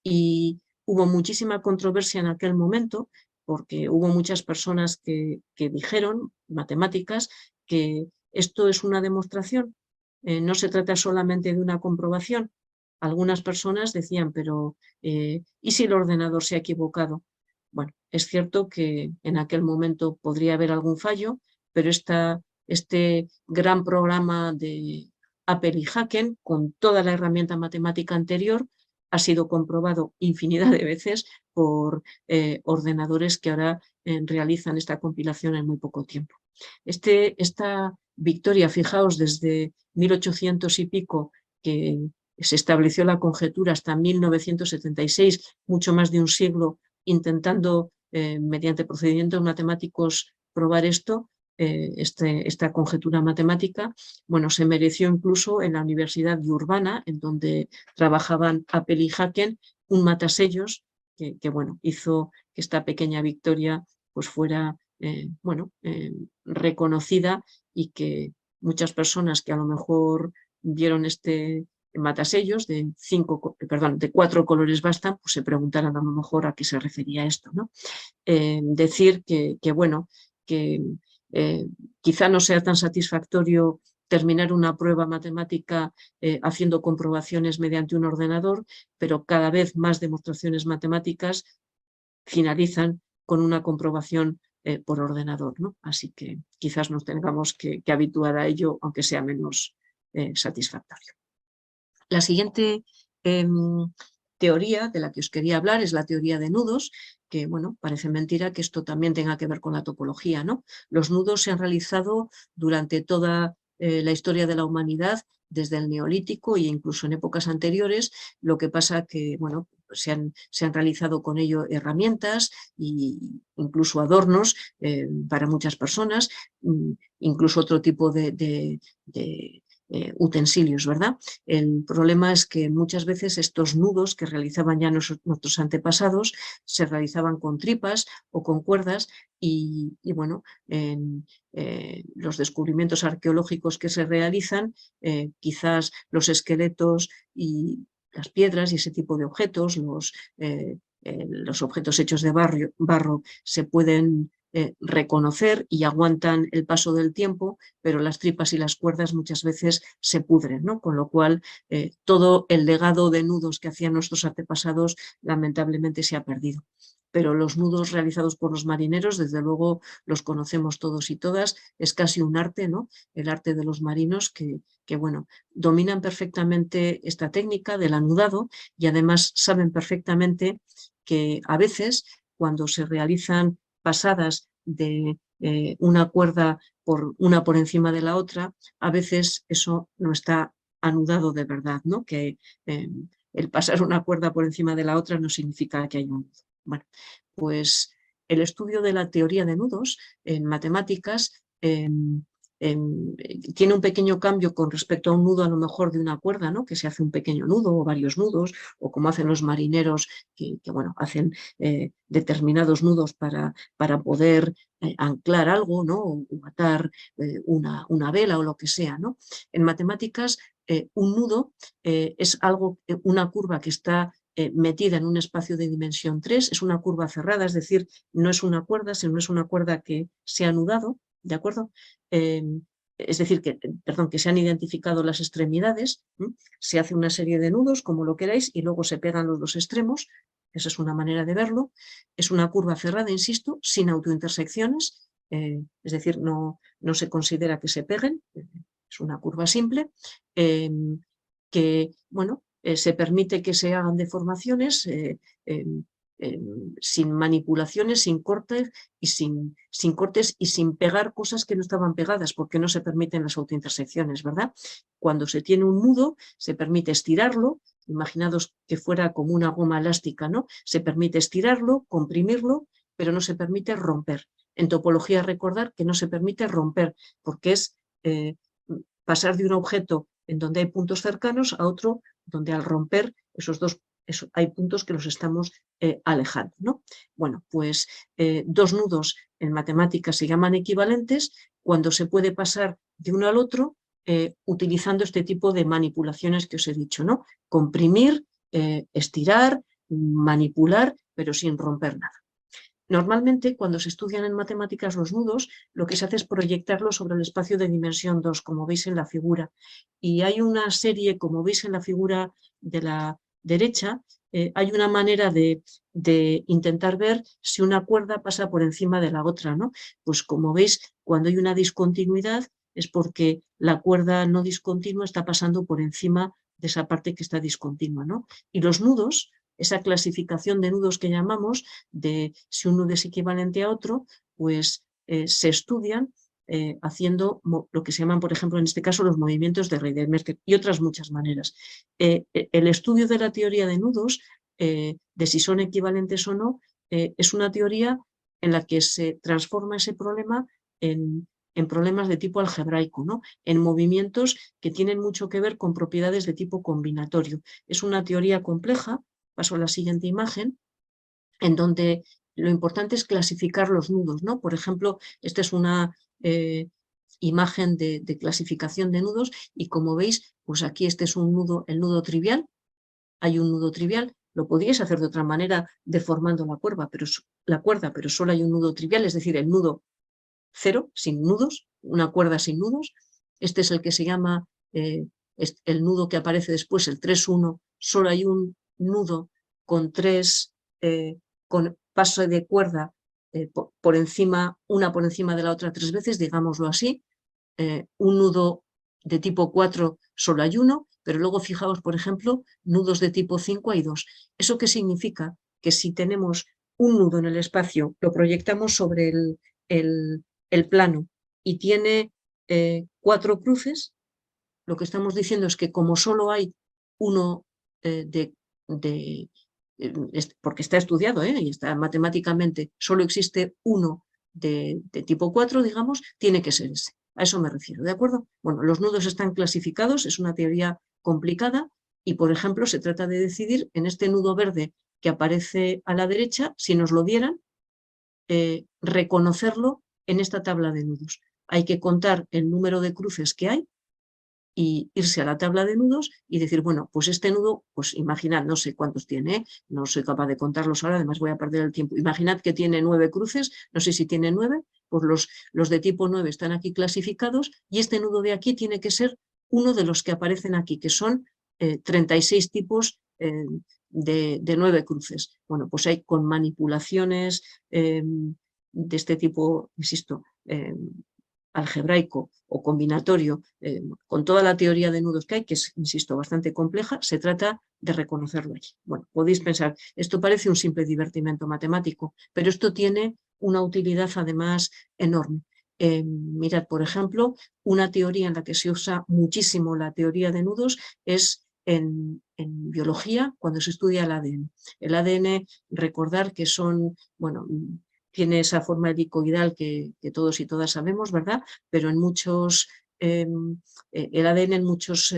Y hubo muchísima controversia en aquel momento porque hubo muchas personas que dijeron, matemáticas, que esto es una demostración, no se trata solamente de una comprobación. Algunas personas decían, pero ¿y si el ordenador se ha equivocado? Bueno, es cierto que en aquel momento podría haber algún fallo, pero este gran programa de Appel y Haken, con toda la herramienta matemática anterior, ha sido comprobado infinidad de veces por ordenadores que ahora realizan esta compilación en muy poco tiempo. Esta victoria, fijaos, desde 1800 y pico, que se estableció la conjetura, hasta 1976, mucho más de un siglo, intentando, mediante procedimientos matemáticos, probar esto, esta conjetura matemática, bueno, se mereció incluso en la Universidad de Urbana, en donde trabajaban Appel y Haken, un matasellos que bueno, hizo que esta pequeña victoria pues fuera bueno, reconocida y que muchas personas que a lo mejor vieron este matasellos de 4 colores bastan, pues se preguntaran a lo mejor a qué se refería esto, ¿no? Decir que bueno, que quizá no sea tan satisfactorio terminar una prueba matemática haciendo comprobaciones mediante un ordenador, pero cada vez más demostraciones matemáticas finalizan con una comprobación por ordenador, ¿no? Así que quizás nos tengamos que habituar a ello, aunque sea menos satisfactorio. La siguiente teoría de la que os quería hablar es la teoría de nudos, que, bueno, parece mentira que esto también tenga que ver con la topología, ¿no? Los nudos se han realizado durante toda la historia de la humanidad, desde el Neolítico e incluso en épocas anteriores, lo que pasa que, bueno, se han realizado con ello herramientas e incluso adornos para muchas personas, incluso otro tipo de utensilios, ¿verdad? El problema es que muchas veces estos nudos que realizaban ya nuestros antepasados se realizaban con tripas o con cuerdas y bueno, en los descubrimientos arqueológicos que se realizan, quizás los esqueletos y las piedras y ese tipo de objetos, los objetos hechos de barro se pueden reconocer y aguantan el paso del tiempo, pero las tripas y las cuerdas muchas veces se pudren, ¿no? Con lo cual todo el legado de nudos que hacían nuestros antepasados lamentablemente se ha perdido. Pero los nudos realizados por los marineros, desde luego los conocemos todos y todas, es casi un arte, ¿no? El arte de los marinos que bueno, dominan perfectamente esta técnica del anudado y además saben perfectamente que a veces cuando se realizan pasadas de una cuerda una por encima de la otra, a veces eso no está anudado de verdad, ¿no? Que el pasar una cuerda por encima de la otra no significa que haya un nudo. Bueno, pues el estudio de la teoría de nudos en matemáticas tiene un pequeño cambio con respecto a un nudo a lo mejor de una cuerda, ¿no? Que se hace un pequeño nudo o varios nudos, o como hacen los marineros que bueno, hacen determinados nudos para poder anclar algo, ¿no? O atar una vela o lo que sea, ¿no? En matemáticas un nudo es una curva que está metida en un espacio de dimensión 3, es una curva cerrada, es decir, no es una cuerda, sino es una cuerda que se ha anudado, ¿de acuerdo? Es decir, que se han identificado las extremidades, se hace una serie de nudos, como lo queráis, y luego se pegan los dos extremos. Esa es una manera de verlo. Es una curva cerrada, insisto, sin autointersecciones, es decir, no se considera que se peguen, es una curva simple, que, bueno, se permite que se hagan deformaciones sin manipulaciones, sin cortes y sin pegar cosas que no estaban pegadas, porque no se permiten las autointersecciones, ¿verdad? Cuando se tiene un nudo, se permite estirarlo, imaginados que fuera como una goma elástica, ¿no? Se permite estirarlo, comprimirlo, pero no se permite romper. En topología recordar que no se permite romper, porque es pasar de un objeto en donde hay puntos cercanos a otro donde al romper hay puntos que los estamos alejando, ¿no? Bueno, pues dos nudos en matemáticas se llaman equivalentes cuando se puede pasar de uno al otro utilizando este tipo de manipulaciones que os he dicho, ¿no? Comprimir, estirar, manipular, pero sin romper nada. Normalmente, cuando se estudian en matemáticas los nudos, lo que se hace es proyectarlos sobre el espacio de dimensión 2, como veis en la figura. Y hay una serie, como veis en la figura de la derecha, hay una manera de intentar ver si una cuerda pasa por encima de la otra, ¿no? Pues como veis, cuando hay una discontinuidad es porque la cuerda no discontinua está pasando por encima de esa parte que está discontinua, ¿no? Y los nudos, esa clasificación de nudos que llamamos, de si un nudo es equivalente a otro, pues se estudian haciendo lo que se llaman, por ejemplo, en este caso, los movimientos de Riemann-Merkel y otras muchas maneras. El estudio de la teoría de nudos, de si son equivalentes o no, es una teoría en la que se transforma ese problema en problemas de tipo algebraico, ¿no? En movimientos que tienen mucho que ver con propiedades de tipo combinatorio. Es una teoría compleja. Paso a la siguiente imagen, en donde lo importante es clasificar los nudos, ¿no? Por ejemplo, esta es una imagen de clasificación de nudos y como veis, pues aquí este es un nudo, el nudo trivial. Hay un nudo trivial, lo podríais hacer de otra manera deformando la cuerda, pero solo hay un nudo trivial, es decir, el nudo cero, sin nudos, una cuerda sin nudos. Este es el que se llama el nudo que aparece después, el 3-1. Solo hay un nudo con con paso de cuerda por encima, una por encima de la otra 3 veces, digámoslo así. Un nudo de tipo 4 solo hay uno, pero luego fijaos, por ejemplo, nudos de tipo 5 hay 2. ¿Eso qué significa? Que si tenemos un nudo en el espacio, lo proyectamos sobre el plano y tiene 4 cruces, lo que estamos diciendo es que como solo hay uno porque está estudiado y está matemáticamente, solo existe uno de tipo 4, digamos, tiene que ser ese. A eso me refiero, ¿de acuerdo? Bueno, los nudos están clasificados, es una teoría complicada y, por ejemplo, se trata de decidir en este nudo verde que aparece a la derecha, si nos lo dieran, reconocerlo en esta tabla de nudos. Hay que contar el número de cruces que hay y irse a la tabla de nudos y decir, bueno, pues este nudo, pues imaginad, no sé cuántos tiene, no soy capaz de contarlos ahora, además voy a perder el tiempo. Imaginad que tiene 9 cruces, no sé si tiene 9, pues los de tipo 9 están aquí clasificados y este nudo de aquí tiene que ser uno de los que aparecen aquí, que son 36 tipos de 9 cruces. Bueno, pues hay con manipulaciones de este tipo, insisto, algebraico o combinatorio, con toda la teoría de nudos que hay, que es, insisto, bastante compleja, se trata de reconocerlo allí. Bueno, podéis pensar, esto parece un simple divertimento matemático, pero esto tiene una utilidad además enorme. Mirad, por ejemplo, una teoría en la que se usa muchísimo la teoría de nudos es en biología, cuando se estudia el ADN. El ADN, recordar que son, bueno, tiene esa forma helicoidal que todos y todas sabemos, ¿verdad? Pero en muchos, el ADN en muchos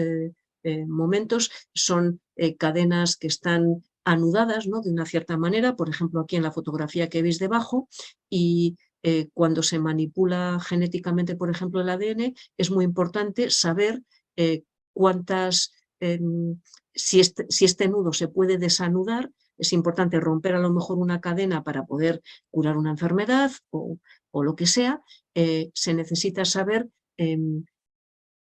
momentos son cadenas que están anudadas, ¿no? De una cierta manera, por ejemplo, aquí en la fotografía que veis debajo, y cuando se manipula genéticamente, por ejemplo, el ADN, es muy importante saber cuántas, si este nudo se puede desanudar. Es importante romper a lo mejor una cadena para poder curar una enfermedad o lo que sea. Se necesita saber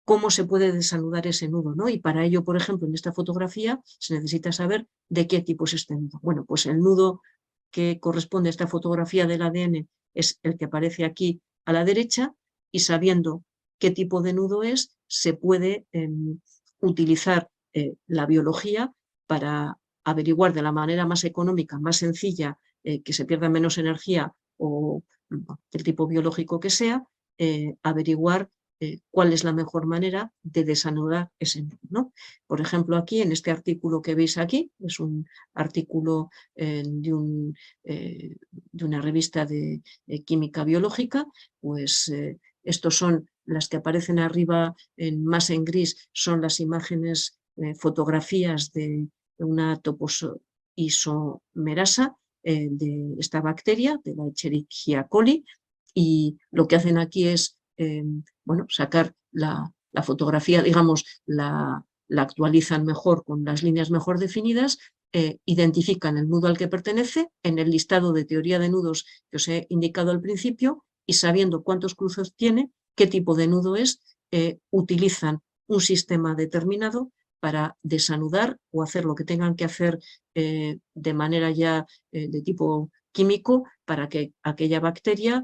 cómo se puede desanudar ese nudo, ¿no? Y para ello, por ejemplo, en esta fotografía se necesita saber de qué tipo es este nudo. Bueno, pues el nudo que corresponde a esta fotografía del ADN es el que aparece aquí a la derecha y sabiendo qué tipo de nudo es, se puede utilizar la biología para averiguar de la manera más económica, más sencilla, que se pierda menos energía o del tipo biológico que sea, averiguar cuál es la mejor manera de desanudar ese nudo, ¿no? Por ejemplo, aquí en este artículo que veis aquí, es un artículo de una revista de química biológica, pues estos son las que aparecen arriba más en gris, son las imágenes, fotografías de una topoisomerasa de esta bacteria, de la Escherichia coli, y lo que hacen aquí es bueno, sacar la fotografía, digamos, la actualizan mejor con las líneas mejor definidas, identifican el nudo al que pertenece en el listado de teoría de nudos que os he indicado al principio y sabiendo cuántos cruces tiene, qué tipo de nudo es, utilizan un sistema determinado para desanudar o hacer lo que tengan que hacer de manera ya de tipo químico para que aquella bacteria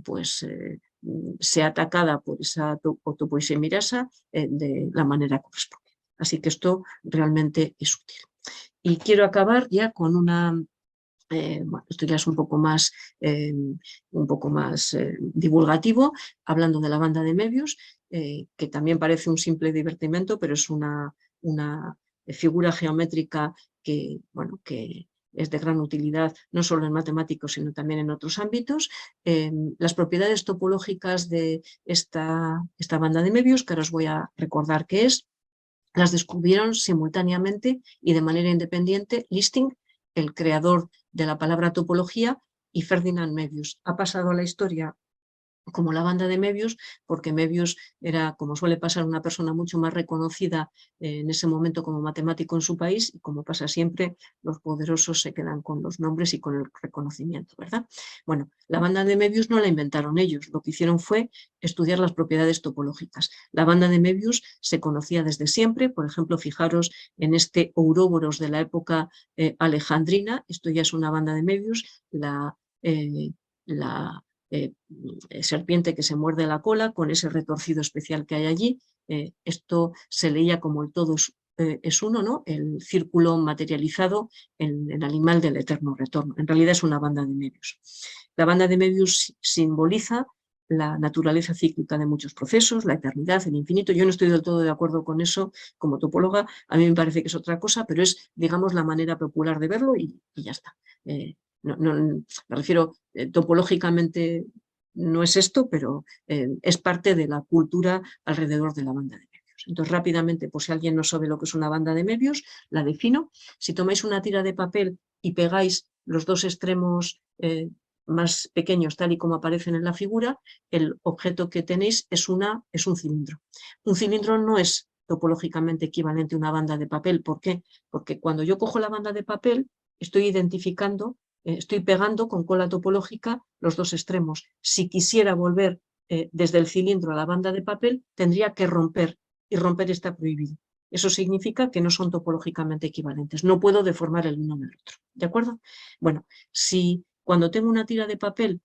pues sea atacada por esa topoisomerasa de la manera correspondiente. Así que esto realmente es útil. Y quiero acabar ya con una, bueno, esto ya es un poco más divulgativo, hablando de la banda de Möbius, que también parece un simple divertimento, pero es una figura geométrica que, bueno, que es de gran utilidad no solo en matemáticos, sino también en otros ámbitos. Las propiedades topológicas de esta banda de Möbius, que ahora os voy a recordar qué es, las descubrieron simultáneamente y de manera independiente Listing, el creador de la palabra topología, y Ferdinand Möbius. Ha pasado a la historia como la banda de Möbius, porque Möbius era, como suele pasar, una persona mucho más reconocida en ese momento como matemático en su país, y como pasa siempre, los poderosos se quedan con los nombres y con el reconocimiento, ¿verdad? Bueno, la banda de Möbius no la inventaron ellos, lo que hicieron fue estudiar las propiedades topológicas. La banda de Möbius se conocía desde siempre, por ejemplo, fijaros en este Ouroboros de la época alejandrina, esto ya es una banda de Möbius, la serpiente que se muerde la cola con ese retorcido especial que hay allí. Esto se leía como el todo es uno, ¿no? El círculo materializado en el animal del eterno retorno. En realidad es una banda de Möbius. La banda de Möbius simboliza la naturaleza cíclica de muchos procesos, la eternidad, el infinito. Yo no estoy del todo de acuerdo con eso como topóloga, a mí me parece que es otra cosa, pero es, digamos, la manera popular de verlo y ya está. Me refiero, topológicamente no es esto, pero es parte de la cultura alrededor de la banda de Möbius. Entonces, rápidamente, por si alguien no sabe lo que es una banda de Möbius, la defino. Si tomáis una tira de papel y pegáis los dos extremos más pequeños, tal y como aparecen en la figura, el objeto que tenéis es un cilindro. Un cilindro no es topológicamente equivalente a una banda de papel. ¿Por qué? Porque cuando yo cojo la banda de papel, estoy identificando, estoy pegando con cola topológica los dos extremos. Si quisiera volver desde el cilindro a la banda de papel, tendría que romper, y romper está prohibido. Eso significa que no son topológicamente equivalentes. No puedo deformar el uno del otro. ¿De acuerdo? Bueno, si cuando tengo una tira de papel,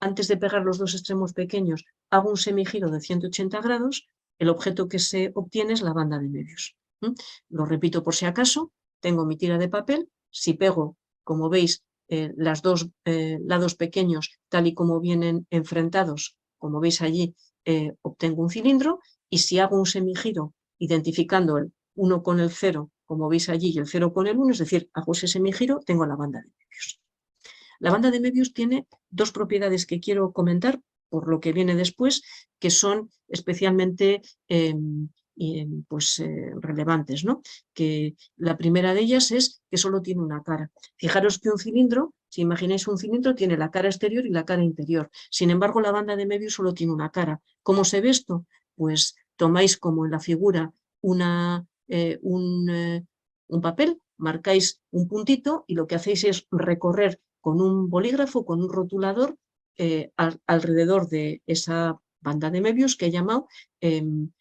antes de pegar los dos extremos pequeños, hago un semigiro de 180 grados, el objeto que se obtiene es la banda de Möbius. Lo repito por si acaso, tengo mi tira de papel, si pego, como veis, los dos lados pequeños tal y como vienen enfrentados, como veis allí, obtengo un cilindro, y si hago un semigiro identificando el 1 con el 0, como veis allí, y el 0 con el 1, es decir, hago ese semigiro, tengo la banda de Möbius. La banda de Möbius tiene dos propiedades que quiero comentar, por lo que viene después, que son especialmente relevantes, ¿no? Que la primera de ellas es que solo tiene una cara. Fijaros que un cilindro, si imagináis un cilindro, tiene la cara exterior y la cara interior. Sin embargo, la banda de Möbius solo tiene una cara. ¿Cómo se ve esto? Pues tomáis, como en la figura, un papel, marcáis un puntito y lo que hacéis es recorrer con un bolígrafo, con un rotulador, alrededor de esa banda de Möbius que he llamado sin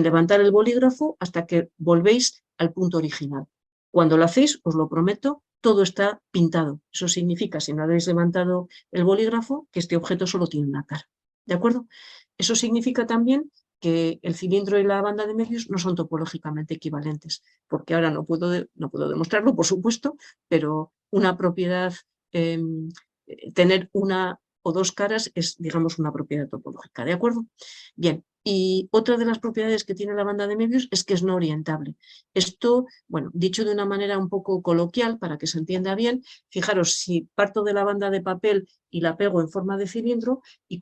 levantar el bolígrafo hasta que volvéis al punto original. Cuando lo hacéis, os lo prometo, todo está pintado. Eso significa, si no habéis levantado el bolígrafo, que este objeto solo tiene una cara. ¿De acuerdo? Eso significa también que el cilindro y la banda de Möbius no son topológicamente equivalentes, porque ahora no puedo demostrarlo, por supuesto, pero una propiedad, tener una o dos caras es, digamos, una propiedad topológica, ¿de acuerdo? Bien, y otra de las propiedades que tiene la banda de Möbius es que es no orientable. Esto, bueno, dicho de una manera un poco coloquial, para que se entienda bien, fijaros, si parto de la banda de papel y la pego en forma de cilindro y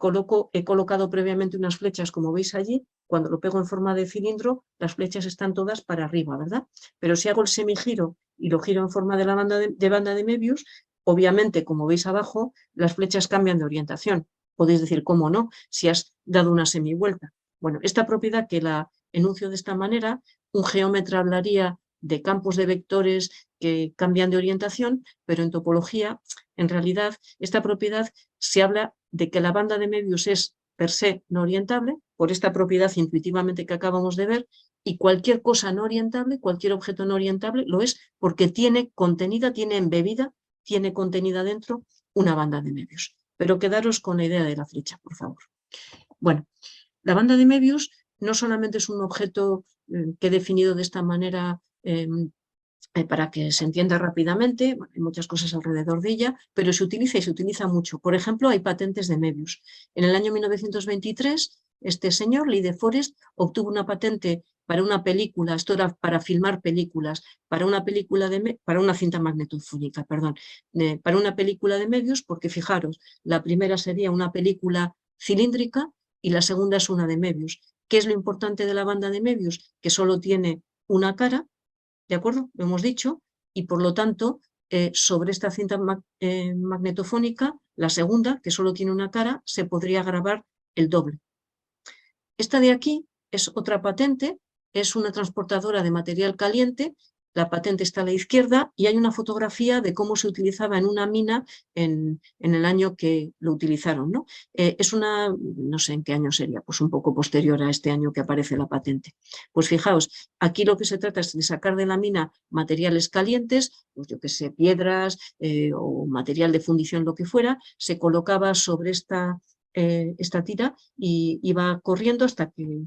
he colocado previamente unas flechas, como veis allí, cuando lo pego en forma de cilindro, las flechas están todas para arriba, ¿verdad? Pero si hago el semigiro y lo giro en forma de la banda de Möbius, obviamente, como veis abajo, las flechas cambian de orientación. Podéis decir, ¿cómo no? Si has dado una semivuelta. Bueno, esta propiedad que la enuncio de esta manera, un geómetra hablaría de campos de vectores que cambian de orientación, pero en topología, en realidad, esta propiedad se habla de que la banda de Möbius es per se no orientable, por esta propiedad intuitivamente que acabamos de ver, y cualquier cosa no orientable, cualquier objeto no orientable, lo es porque tiene contenida, tiene embebida, tiene contenida dentro una banda de Möbius. Pero quedaros con la idea de la flecha, por favor. Bueno, la banda de Möbius no solamente es un objeto que he definido de esta manera para que se entienda rápidamente, bueno, hay muchas cosas alrededor de ella, pero se utiliza y se utiliza mucho. Por ejemplo, hay patentes de Möbius. En el año 1923, este señor, Lee de Forest, obtuvo una patente para una película, esto era para filmar películas, para una cinta magnetofónica, perdón, para una película de Möbius, porque fijaros, la primera sería una película cilíndrica y la segunda es una de Möbius. ¿Qué es lo importante de la banda de Möbius? Que solo tiene una cara, ¿de acuerdo? Lo hemos dicho, y por lo tanto sobre esta cinta magnetofónica, la segunda, que solo tiene una cara, se podría grabar el doble. Esta de aquí es otra patente, es una transportadora de material caliente. La patente está a la izquierda y hay una fotografía de cómo se utilizaba en una mina en el año que lo utilizaron, ¿no? Es una, no sé en qué año sería, pues un poco posterior a este año que aparece la patente. Pues fijaos, aquí lo que se trata es de sacar de la mina materiales calientes, pues yo que sé, piedras o material de fundición, lo que fuera, se colocaba sobre esta tira y iba corriendo hasta que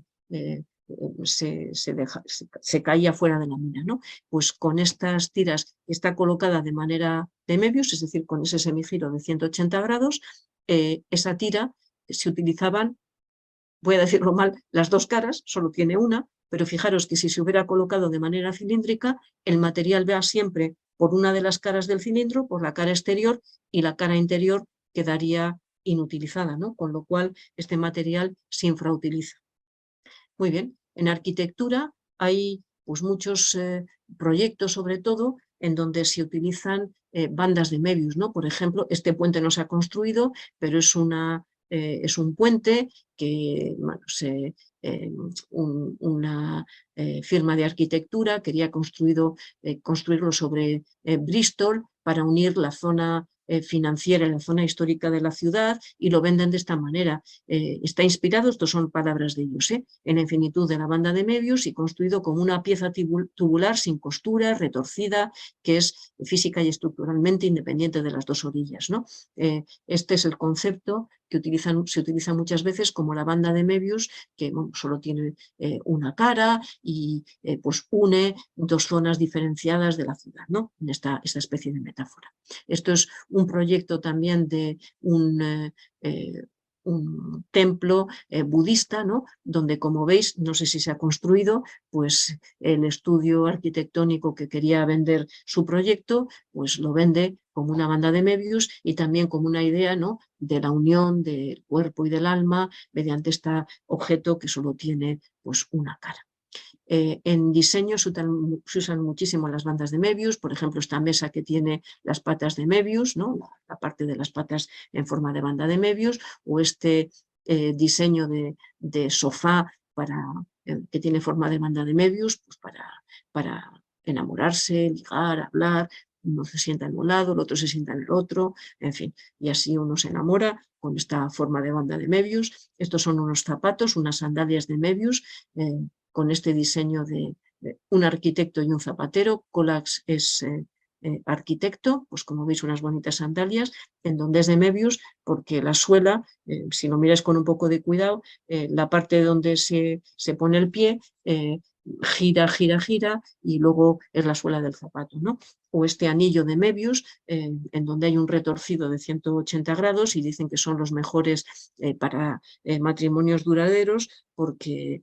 se caía fuera de la mina, ¿no? Pues con estas tiras está colocada de manera de Möbius, es decir, con ese semigiro de 180 grados, esa tira se utilizaban, voy a decirlo mal, las dos caras, solo tiene una, pero fijaros que si se hubiera colocado de manera cilíndrica, el material va siempre por una de las caras del cilindro, por la cara exterior, y la cara interior quedaría inutilizada, ¿no? Con lo cual este material se infrautiliza. Muy bien, en arquitectura hay pues, muchos proyectos, sobre todo, en donde se utilizan bandas de Möbius, ¿no? Por ejemplo, este puente no se ha construido, pero es un puente que bueno, una firma de arquitectura quería construirlo sobre Bristol para unir la zona financiera en la zona histórica de la ciudad, y lo venden de esta manera. Está inspirado, estos son palabras de ellos, en la infinitud de la banda de Möbius y construido como una pieza tubular sin costura, retorcida, que es física y estructuralmente independiente de las dos orillas, ¿no? Este es el concepto que se utiliza muchas veces como la banda de Möbius, que bueno, solo tiene una cara y pues une dos zonas diferenciadas de la ciudad, ¿no? En esta especie de metáfora. Esto es un proyecto también de un templo budista, ¿no? Donde, como veis, no sé si se ha construido, pues el estudio arquitectónico que quería vender su proyecto, pues lo vende como una banda de Möbius y también como una idea, ¿no? De la unión del cuerpo y del alma mediante este objeto que solo tiene pues una cara. En diseño se usan muchísimo las bandas de Möbius, por ejemplo, esta mesa que tiene las patas de Möbius, ¿no? La parte de las patas en forma de banda de Möbius, o este diseño de sofá que tiene forma de banda de Möbius, pues para enamorarse, ligar, hablar. Uno se sienta en un lado, el otro se sienta en el otro, en fin, y así uno se enamora con esta forma de banda de Möbius. Estos son unos zapatos, unas sandalias de Möbius, con este diseño de un arquitecto y un zapatero. Kollax es arquitecto, pues como veis unas bonitas sandalias, en donde es de Möbius, porque la suela, si lo miráis con un poco de cuidado, la parte donde se pone el pie, gira, y luego es la suela del zapato, ¿no? O este anillo de Möbius, en donde hay un retorcido de 180 grados y dicen que son los mejores para matrimonios duraderos, porque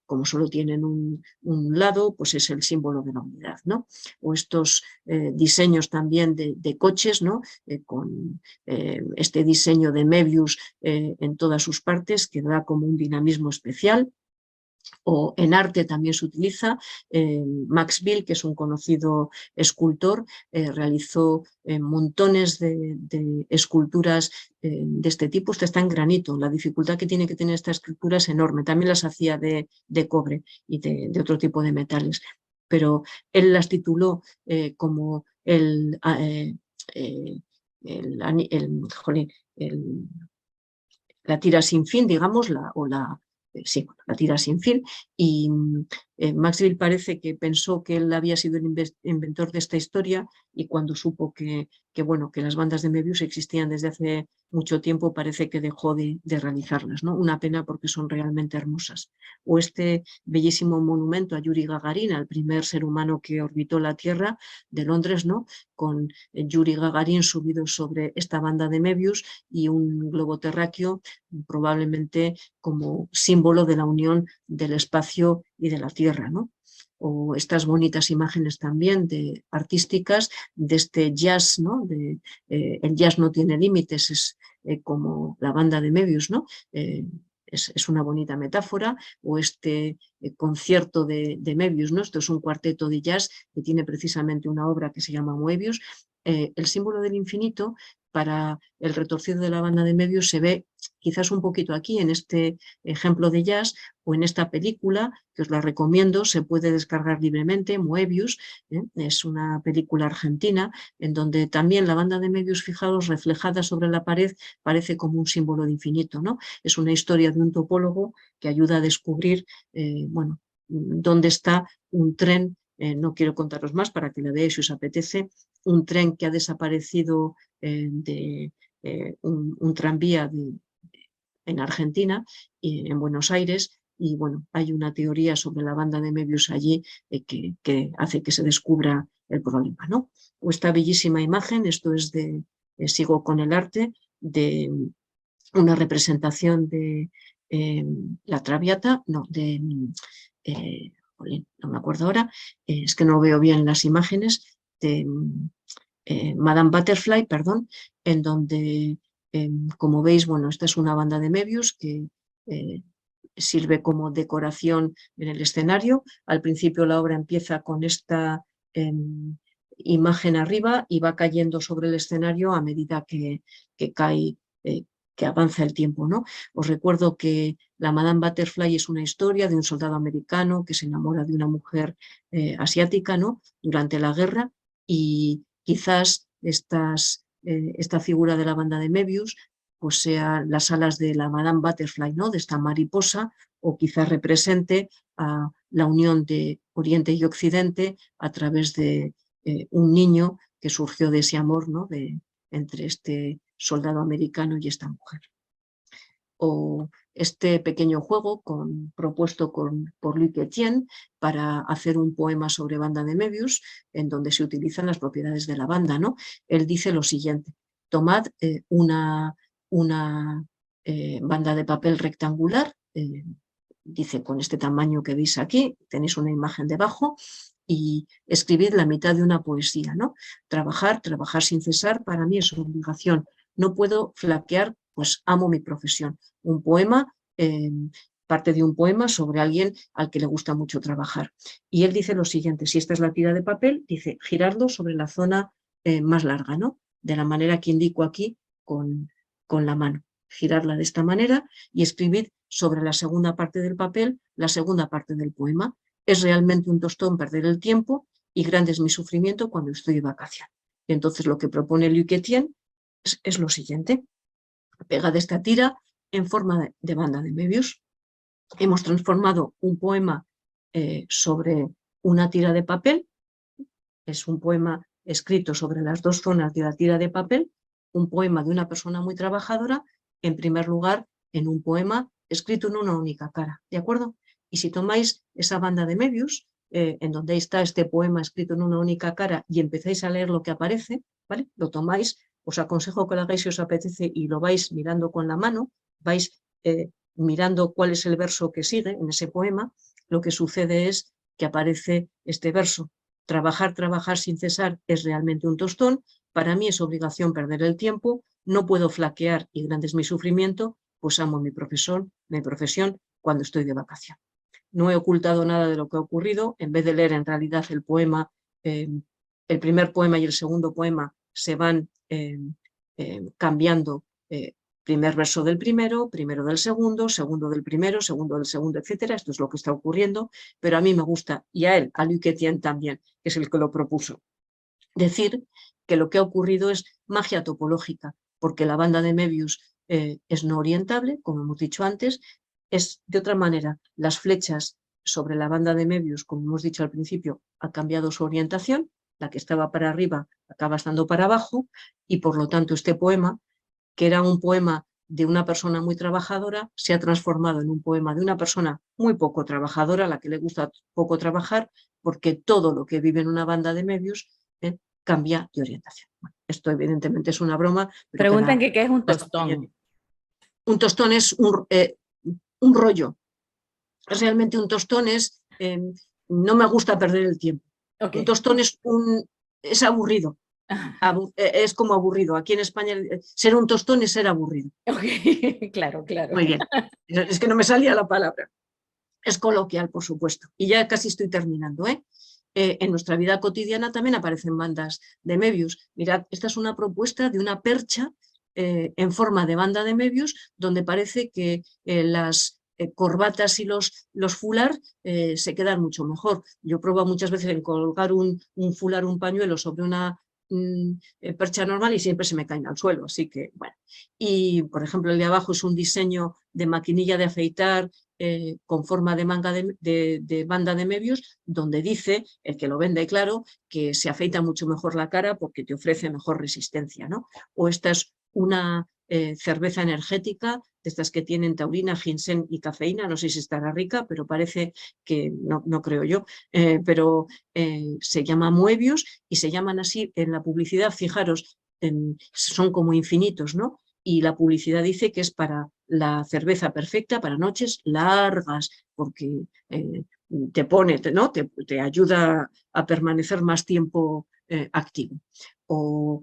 como solo tienen un lado, pues es el símbolo de la unidad, ¿no? O estos diseños también de coches, ¿no? Con este diseño de Möbius en todas sus partes, que da como un dinamismo especial. O en arte también se utiliza. Max Bill, que es un conocido escultor, realizó montones de esculturas de este tipo. Esta está en granito. La dificultad que tiene que tener esta escultura es enorme. También las hacía de cobre y de otro tipo de metales. Pero él las tituló como la tira sin fin, digamos, la tira sin fin, y Max Bill parece que pensó que él había sido el inventor de esta historia, y cuando supo que las bandas de Möbius existían desde hace mucho tiempo, parece que dejó de realizarlas, ¿no? Una pena, porque son realmente hermosas. O este bellísimo monumento a Yuri Gagarin, al primer ser humano que orbitó la Tierra, de Londres, ¿no? Con Yuri Gagarin subido sobre esta banda de Möbius y un globo terráqueo, probablemente como símbolo de la unión del espacio y de la Tierra, ¿no? O estas bonitas imágenes también artísticas de este jazz, ¿no? El jazz no tiene límites, es como la banda de Möbius, ¿no? es una bonita metáfora, o este concierto de Möbius, ¿no? Esto es un cuarteto de jazz que tiene precisamente una obra que se llama Möbius. El símbolo del infinito para el retorcido de la banda de Möbius se ve quizás un poquito aquí en este ejemplo de jazz o en esta película, que os la recomiendo, se puede descargar libremente, Möbius, es una película argentina en donde también la banda de Möbius, fijaros, reflejada sobre la pared, parece como un símbolo de infinito, ¿no? Es una historia de un topólogo que ayuda a descubrir, bueno, dónde está un tren, no quiero contaros más para que la veáis si os apetece, un tren que ha desaparecido de un tranvía en Argentina, en Buenos Aires, y bueno, hay una teoría sobre la banda de Möbius allí que hace que se descubra el problema, ¿no? O esta bellísima imagen, esto es de, sigo con el arte, de una representación de la Traviata, no, de, no me acuerdo ahora, es que no veo bien las imágenes, de Madame Butterfly, perdón, en donde, como veis, bueno, esta es una banda de Möbius que sirve como decoración en el escenario. Al principio la obra empieza con esta imagen arriba y va cayendo sobre el escenario a medida que cae, que avanza el tiempo, ¿no? Os recuerdo que la Madame Butterfly es una historia de un soldado americano que se enamora de una mujer asiática, ¿no? Durante la guerra, y quizás esta figura de la banda de Möbius pues sean las alas de la Madame Butterfly, ¿no? De esta mariposa, o quizás represente a la unión de Oriente y Occidente a través de un niño que surgió de ese amor, ¿no? Entre este soldado americano y esta mujer. O este pequeño juego propuesto por Luc Etienne para hacer un poema sobre banda de Möbius, en donde se utilizan las propiedades de la banda, ¿no? Él dice lo siguiente: tomad una banda de papel rectangular, dice con este tamaño que veis aquí, tenéis una imagen debajo, y escribid la mitad de una poesía, ¿no? Trabajar sin cesar para mí es obligación. No puedo flaquear, pues amo mi profesión. Un poema, parte de un poema sobre alguien al que le gusta mucho trabajar. Y él dice lo siguiente: si esta es la tira de papel, dice girarlo sobre la zona más larga, ¿no? De la manera que indico aquí con la mano. Girarla de esta manera y escribir sobre la segunda parte del papel la segunda parte del poema. Es realmente un tostón perder el tiempo y grande es mi sufrimiento cuando estoy de vacación. Y entonces lo que propone Luc Etienne es lo siguiente: pegad esta tira en forma de banda de Möbius. Hemos transformado un poema sobre una tira de papel, es un poema escrito sobre las dos zonas de la tira de papel, un poema de una persona muy trabajadora, en primer lugar, en un poema escrito en una única cara, ¿de acuerdo? Y si tomáis esa banda de Möbius, en donde está este poema escrito en una única cara, y empezáis a leer lo que aparece, ¿vale? Lo tomáis, os aconsejo que lo hagáis si os apetece y lo vais mirando con la mano, vais mirando cuál es el verso que sigue en ese poema. Lo que sucede es que aparece este verso: trabajar sin cesar es realmente un tostón, para mí es obligación perder el tiempo, no puedo flaquear y grande es mi sufrimiento, pues amo mi profesión cuando estoy de vacación. No he ocultado nada de lo que ha ocurrido, en vez de leer en realidad el poema, el primer poema y el segundo poema se van cambiando, primer verso del primero del segundo del primero, segundo del segundo, etcétera. Esto es lo que está ocurriendo, pero a mí me gusta, y a él, a Luc Etienne también, que es el que lo propuso, decir que lo que ha ocurrido es magia topológica, porque la banda de Möbius es no orientable, como hemos dicho antes. Es de otra manera, las flechas sobre la banda de Möbius, como hemos dicho al principio, ha cambiado su orientación, la que estaba para arriba acaba estando para abajo, y por lo tanto este poema, que era un poema de una persona muy trabajadora, se ha transformado en un poema de una persona muy poco trabajadora, a la que le gusta poco trabajar, porque todo lo que vive en una banda de Möbius cambia de orientación. Bueno, esto evidentemente es una broma. Pero preguntan que qué es un tostón. Un tostón es un rollo. Realmente un tostón es, no me gusta perder el tiempo. Okay. Un tostón es aburrido. Es como aburrido. Aquí en España ser un tostón es ser aburrido. Ok, claro, claro. Muy bien. Es que no me salía la palabra. Es coloquial, por supuesto. Y ya casi estoy terminando, ¿eh? En nuestra vida cotidiana también aparecen bandas de Möbius. Mirad, esta es una propuesta de una percha en forma de banda de Möbius, donde parece que las corbatas y los fular se quedan mucho mejor. Yo pruebo muchas veces en colgar un fular, un pañuelo sobre una percha normal y siempre se me caen al suelo, así que bueno. Y por ejemplo el de abajo es un diseño de maquinilla de afeitar con forma de manga de banda de Möbius, donde dice, el que lo vende claro, que se afeita mucho mejor la cara porque te ofrece mejor resistencia, ¿no? O esta es una cerveza energética, de estas que tienen taurina, ginseng y cafeína, no sé si estará rica, pero parece que, no creo yo, pero se llama Möbius y se llaman así en la publicidad, fijaros, son como infinitos, ¿no? Y la publicidad dice que es para la cerveza perfecta para noches largas, porque te pone, ¿no? te ayuda a permanecer más tiempo activo. O,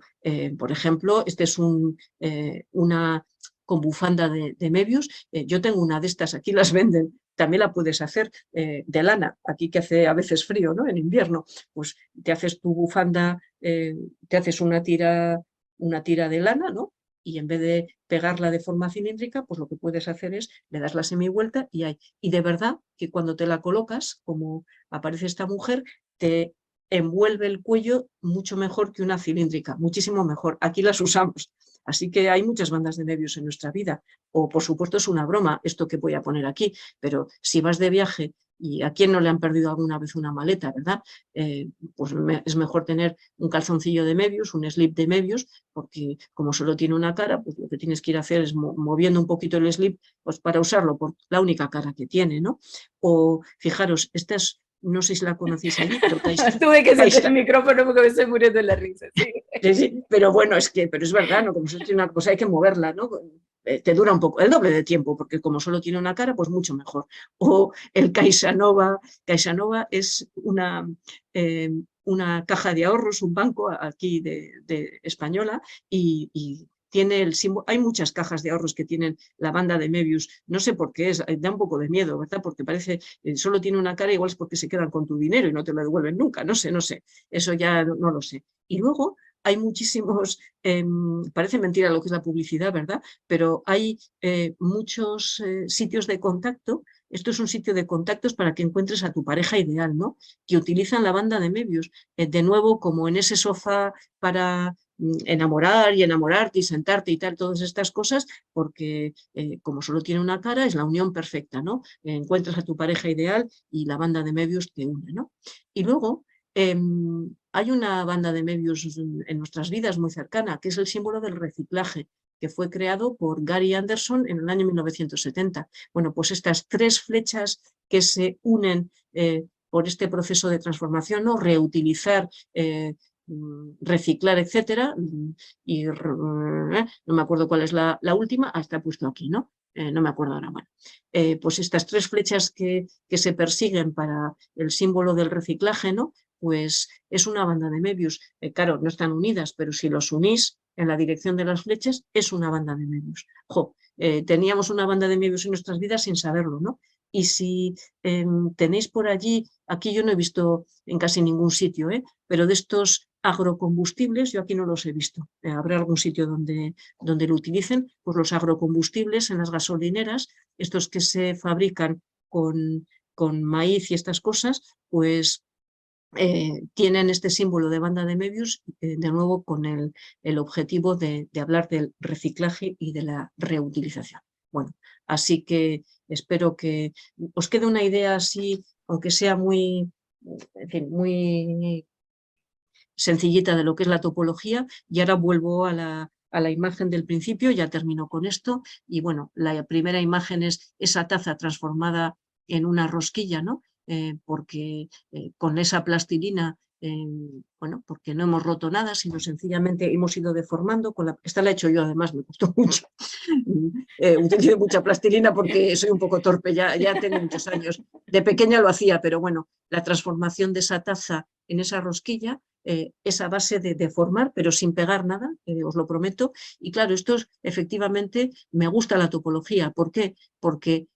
por ejemplo, este es una con bufanda de Möbius. Yo tengo una de estas, aquí las venden, también la puedes hacer de lana, aquí que hace a veces frío, ¿no? En invierno, pues te haces tu bufanda, te haces una tira de lana, ¿no? Y en vez de pegarla de forma cilíndrica, pues lo que puedes hacer es, le das la semivuelta y hay. Y de verdad que cuando te la colocas, como aparece esta mujer, te envuelve el cuello mucho mejor que una cilíndrica, muchísimo mejor. Aquí las usamos. Así que hay muchas bandas de Möbius en nuestra vida. O por supuesto es una broma esto que voy a poner aquí, pero si vas de viaje y a quién no le han perdido alguna vez una maleta, ¿verdad? Pues es mejor tener un calzoncillo de Möbius, un slip de Möbius, porque como solo tiene una cara, pues lo que tienes que ir a hacer es moviendo un poquito el slip pues para usarlo por la única cara que tiene, ¿no? O fijaros, esta es, no sé si la conocéis allí, pero Tuve que sentir el micrófono porque me estoy muriendo de la risa. Sí. Sí, pero bueno, pero es verdad, ¿no? Como solo tiene una cosa, hay que moverla, ¿no? Te dura un poco, el doble de tiempo, porque como solo tiene una cara, pues mucho mejor. O el Caixanova es una caja de ahorros, un banco aquí de española, y tiene el símbolo. Hay muchas cajas de ahorros que tienen la banda de Möbius, no sé por qué es, da un poco de miedo, ¿verdad? Porque parece, solo tiene una cara, igual es porque se quedan con tu dinero y no te lo devuelven nunca, no sé, eso ya no lo sé. Y luego hay muchísimos, parece mentira lo que es la publicidad, ¿verdad? Pero hay muchos sitios de contacto. Esto es un sitio de contactos para que encuentres a tu pareja ideal, ¿no? Que utilizan la banda de Möbius. De nuevo, como en ese sofá para enamorar y enamorarte y sentarte y tal, todas estas cosas, porque como solo tiene una cara, es la unión perfecta, ¿no? Encuentras a tu pareja ideal y la banda de Möbius te une, ¿no? Y luego hay una banda de Möbius en nuestras vidas muy cercana, que es el símbolo del reciclaje, que fue creado por Gary Anderson en el año 1970. Bueno, pues estas tres flechas que se unen por este proceso de transformación, ¿no? Reutilizar, reciclar, etcétera, y no me acuerdo cuál es la última, está puesto aquí, ¿no? No me acuerdo ahora. Bueno, pues estas tres flechas que se persiguen para el símbolo del reciclaje, ¿no? Pues es una banda de Möbius. Claro, no están unidas, pero si los unís en la dirección de las flechas, es una banda de Möbius. Teníamos una banda de Möbius en nuestras vidas sin saberlo, ¿no? Y si tenéis por allí, aquí yo no he visto en casi ningún sitio, pero de estos agrocombustibles, yo aquí no los he visto. Habrá algún sitio donde lo utilicen, pues los agrocombustibles en las gasolineras, estos que se fabrican con maíz y estas cosas, pues tienen este símbolo de banda de Möbius, de nuevo con el objetivo de hablar del reciclaje y de la reutilización. Bueno, así que espero que os quede una idea así, aunque sea muy, en fin, muy sencillita de lo que es la topología, y ahora vuelvo a la imagen del principio, ya termino con esto, y bueno, la primera imagen es esa taza transformada en una rosquilla, ¿no? Porque con esa plastilina, bueno, porque no hemos roto nada, sino sencillamente hemos ido deformando. Esta la he hecho yo, además, me costó mucho. Utilizo mucha plastilina porque soy un poco torpe, ya tengo muchos años. De pequeña lo hacía, pero bueno, la transformación de esa taza en esa rosquilla esa base de formar, pero sin pegar nada, os lo prometo. Y claro, esto es, efectivamente me gusta la topología. ¿Por qué? Porque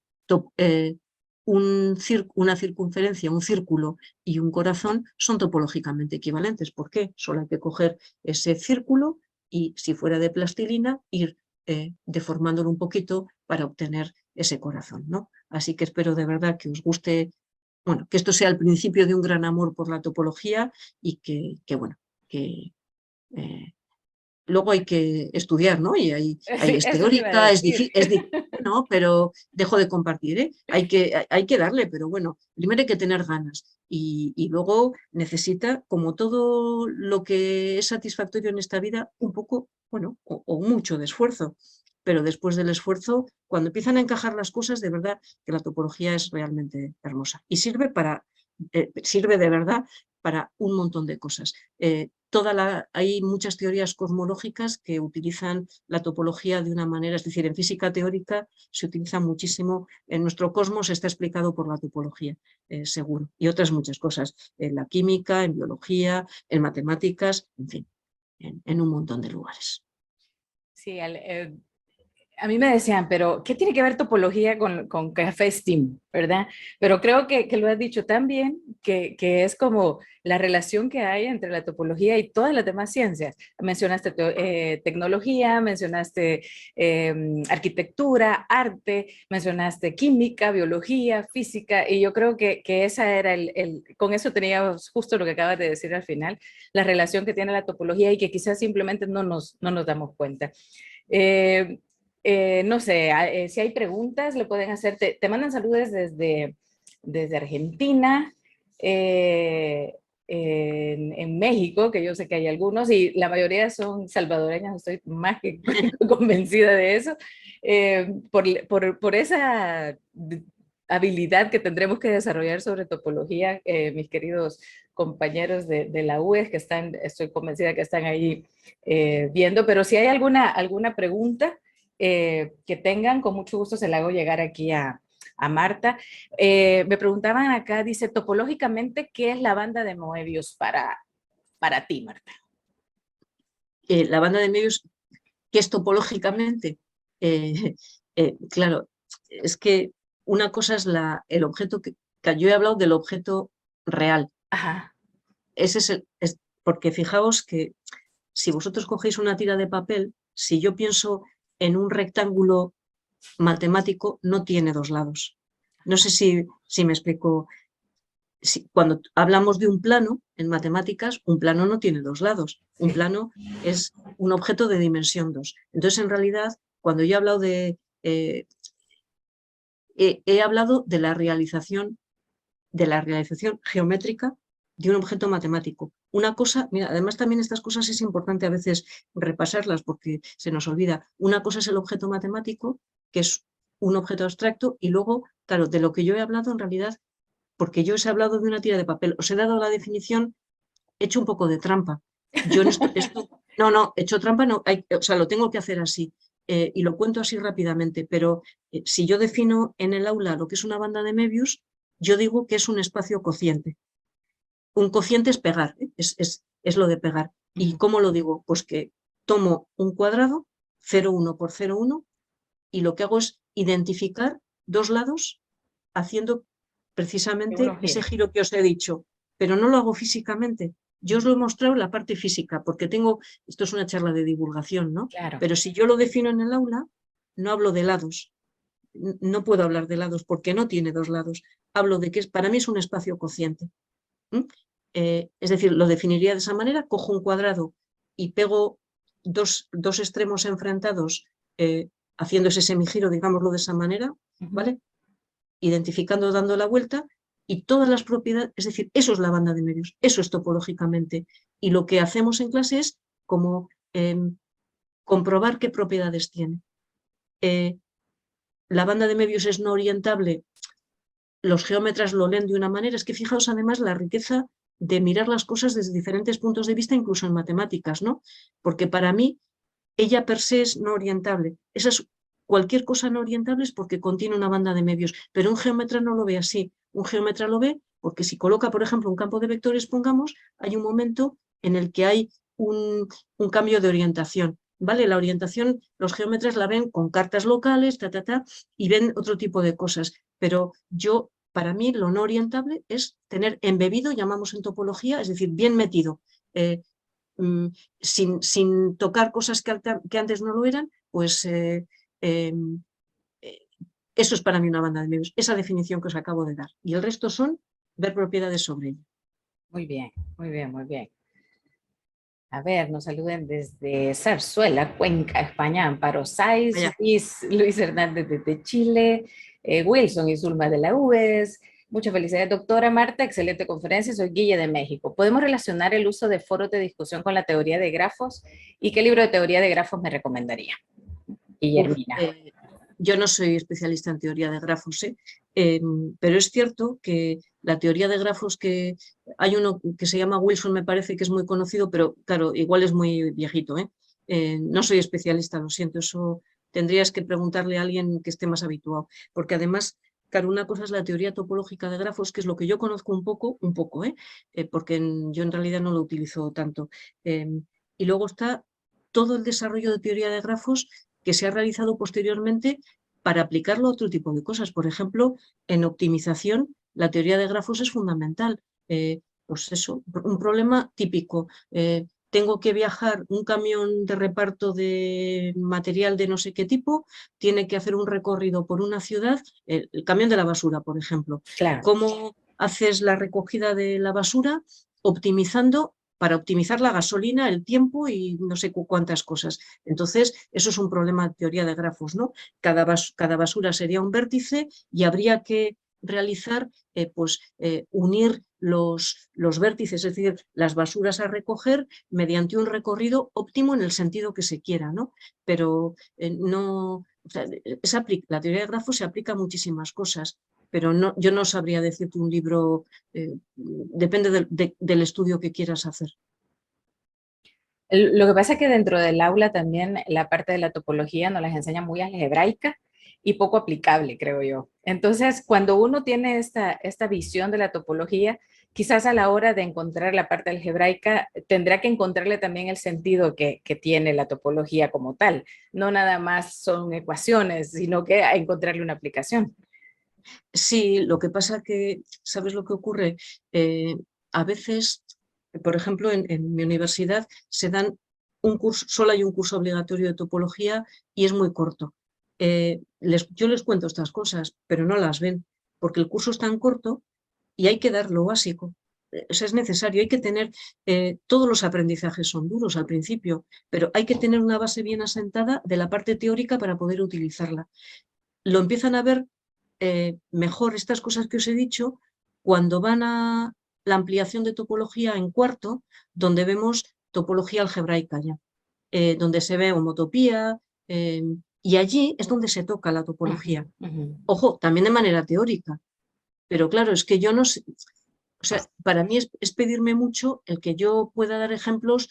una circunferencia, un círculo y un corazón son topológicamente equivalentes. ¿Por qué? Solo hay que coger ese círculo y, si fuera de plastilina, ir deformándolo un poquito para obtener ese corazón, ¿no? Así que espero de verdad que os guste, bueno, que esto sea el principio de un gran amor por la topología y bueno, que luego hay que estudiar, ¿no? Y Sí, es eso le iba a teórica, decir. ¿no? Pero dejo de compartir, ¿eh? Hay que darle, pero bueno, primero hay que tener ganas y luego necesita, como todo lo que es satisfactorio en esta vida, un poco, bueno, o mucho de esfuerzo. Pero después del esfuerzo, cuando empiezan a encajar las cosas, de verdad que la topología es realmente hermosa y sirve de verdad para un montón de cosas. Hay muchas teorías cosmológicas que utilizan la topología de una manera, es decir, en física teórica se utiliza muchísimo, en nuestro cosmos está explicado por la topología, seguro, y otras muchas cosas, en la química, en biología, en matemáticas, en fin, en un montón de lugares. Sí, a mí me decían, pero ¿qué tiene que ver topología con Café Steam, verdad? Pero creo que lo has dicho tan bien, que es como la relación que hay entre la topología y todas las demás ciencias. Mencionaste tecnología, mencionaste arquitectura, arte, mencionaste química, biología, física, y yo creo que esa era con eso teníamos justo lo que acabas de decir al final, la relación que tiene la topología y que quizás simplemente no nos damos cuenta. Eh, no sé, si hay preguntas, le pueden hacer, te mandan saludos desde Argentina, en México, que yo sé que hay algunos, y la mayoría son salvadoreños, estoy más que convencida de eso, por esa habilidad que tendremos que desarrollar sobre topología, mis queridos compañeros de la UES que estoy convencida que están ahí viendo, pero si hay alguna pregunta, que tengan, con mucho gusto se la hago llegar aquí a Marta. Me preguntaban acá, dice, topológicamente, ¿qué es la banda de Moebius para ti, Marta? La banda de Möbius, ¿qué es topológicamente? Claro, es que una cosa es el objeto que yo he hablado del objeto real. Ajá. Ese porque fijaos que si vosotros cogéis una tira de papel, si yo pienso en un rectángulo matemático, no tiene dos lados. No sé si me explico. Cuando hablamos de un plano en matemáticas, un plano no tiene dos lados. Un plano es un objeto de dimensión 2. Entonces, en realidad, cuando yo he hablado he hablado de la realización geométrica de un objeto matemático. Una cosa, mira, además también estas cosas es importante a veces repasarlas porque se nos olvida. Una cosa es el objeto matemático, que es un objeto abstracto, y luego, claro, de lo que yo he hablado en realidad, porque yo os he hablado de una tira de papel, os he dado la definición, he hecho un poco de trampa. Yo en no, he hecho trampa, no, o sea, lo tengo que hacer así. Y lo cuento así rápidamente, pero si yo defino en el aula lo que es una banda de Möbius, yo digo que es un espacio cociente. Un cociente es pegar, es lo de pegar. ¿Y cómo lo digo? Pues que tomo un cuadrado, 0,1 por 0,1, y lo que hago es identificar dos lados haciendo precisamente ese giro que os he dicho, pero no lo hago físicamente. Yo os lo he mostrado en la parte física, porque esto es una charla de divulgación, ¿no? Claro. Pero si yo lo defino en el aula, no hablo de lados. No puedo hablar de lados porque no tiene dos lados. Hablo de que para mí es un espacio cociente. Es decir, lo definiría de esa manera, cojo un cuadrado y pego dos extremos enfrentados, haciendo ese semigiro, digámoslo de esa manera, ¿vale? Identificando, dando la vuelta, y todas las propiedades, es decir, eso es la banda de Möbius, eso es topológicamente. Y lo que hacemos en clase es como comprobar qué propiedades tiene. La banda de Möbius es no orientable, los geómetras lo leen de una manera, es que fijaos además la riqueza de mirar las cosas desde diferentes puntos de vista, incluso en matemáticas, ¿no? Porque para mí, ella per se es no orientable. Cualquier cosa no orientable es porque contiene una banda de Möbius, pero un geómetra no lo ve así. Un geómetra lo ve porque si coloca, por ejemplo, un campo de vectores, pongamos, hay un momento en el que hay un cambio de orientación. ¿Vale? La orientación, los geómetras la ven con cartas locales, y ven otro tipo de cosas. Pero para mí, lo no orientable es tener embebido, llamamos en topología, es decir, bien metido, sin tocar cosas que antes no lo eran, pues eso es para mí una banda de medios, esa definición que os acabo de dar. Y el resto son ver propiedades sobre ella. Muy bien, muy bien, muy bien. A ver, nos saluden desde Zarzuela, Cuenca, España, Amparo Saiz, Luis Hernández desde Chile, Wilson y Zulma de la UES. Muchas felicidades, doctora Marta, excelente conferencia, soy Guille de México. ¿Podemos relacionar el uso de foros de discusión con la teoría de grafos? ¿Y qué libro de teoría de grafos me recomendaría? Guillermina. Yo no soy especialista en teoría de grafos, pero es cierto que la teoría de grafos, que hay uno que se llama Wilson, me parece que es muy conocido, pero claro, igual es muy viejito. No soy especialista, lo siento, eso tendrías que preguntarle a alguien que esté más habituado, porque además, claro, una cosa es la teoría topológica de grafos, que es lo que yo conozco un poco, porque yo en realidad no lo utilizo tanto. Y luego está todo el desarrollo de teoría de grafos que se ha realizado posteriormente para aplicarlo a otro tipo de cosas. Por ejemplo, en optimización, la teoría de grafos es fundamental. Pues eso, un problema típico. Tengo que viajar un camión de reparto de material de no sé qué tipo, tiene que hacer un recorrido por una ciudad, el camión de la basura, por ejemplo. Claro. ¿Cómo haces la recogida de la basura? Optimizando, para optimizar la gasolina, el tiempo y no sé cuántas cosas. Entonces, eso es un problema de teoría de grafos, ¿no? Cada basura sería un vértice y habría que realizar, unir los vértices, es decir, las basuras a recoger mediante un recorrido óptimo en el sentido que se quiera, ¿no? Pero no, o sea, la teoría de grafos se aplica a muchísimas cosas, pero yo no sabría decirte un libro, depende del estudio que quieras hacer. Lo que pasa es que dentro del aula también la parte de la topología nos las enseña muy algebraica y poco aplicable, creo yo. Entonces, cuando uno tiene esta visión de la topología, quizás a la hora de encontrar la parte algebraica, tendrá que encontrarle también el sentido que tiene la topología como tal. No nada más son ecuaciones, sino que encontrarle una aplicación. Sí, lo que pasa que, ¿sabes lo que ocurre? A veces, por ejemplo, en mi universidad se dan un curso, solo hay un curso obligatorio de topología y es muy corto. Yo les cuento estas cosas, pero no las ven, porque el curso es tan corto y hay que dar lo básico. Eso es necesario, hay que tener, todos los aprendizajes son duros al principio, pero hay que tener una base bien asentada de la parte teórica para poder utilizarla. Lo empiezan a ver mejor estas cosas que os he dicho cuando van a la ampliación de topología en cuarto, donde vemos topología algebraica ya, donde se ve homotopía, y allí es donde se toca la topología. Ojo, también de manera teórica, pero claro, es que yo no sé, o sea, para mí es pedirme mucho el que yo pueda dar ejemplos,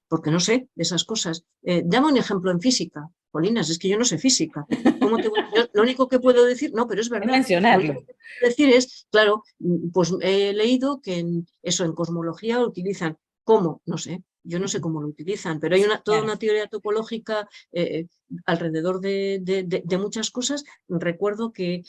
porque no sé de esas cosas. Dame un ejemplo en física. Polinas, es que yo no sé física. Lo único que puedo decir, no, pero es verdad. Mencionarlo. Lo único que puedo decir es, claro, pues he leído que en cosmología utilizan cómo, no sé, yo no sé cómo lo utilizan, pero hay toda una teoría topológica alrededor de muchas cosas. Recuerdo que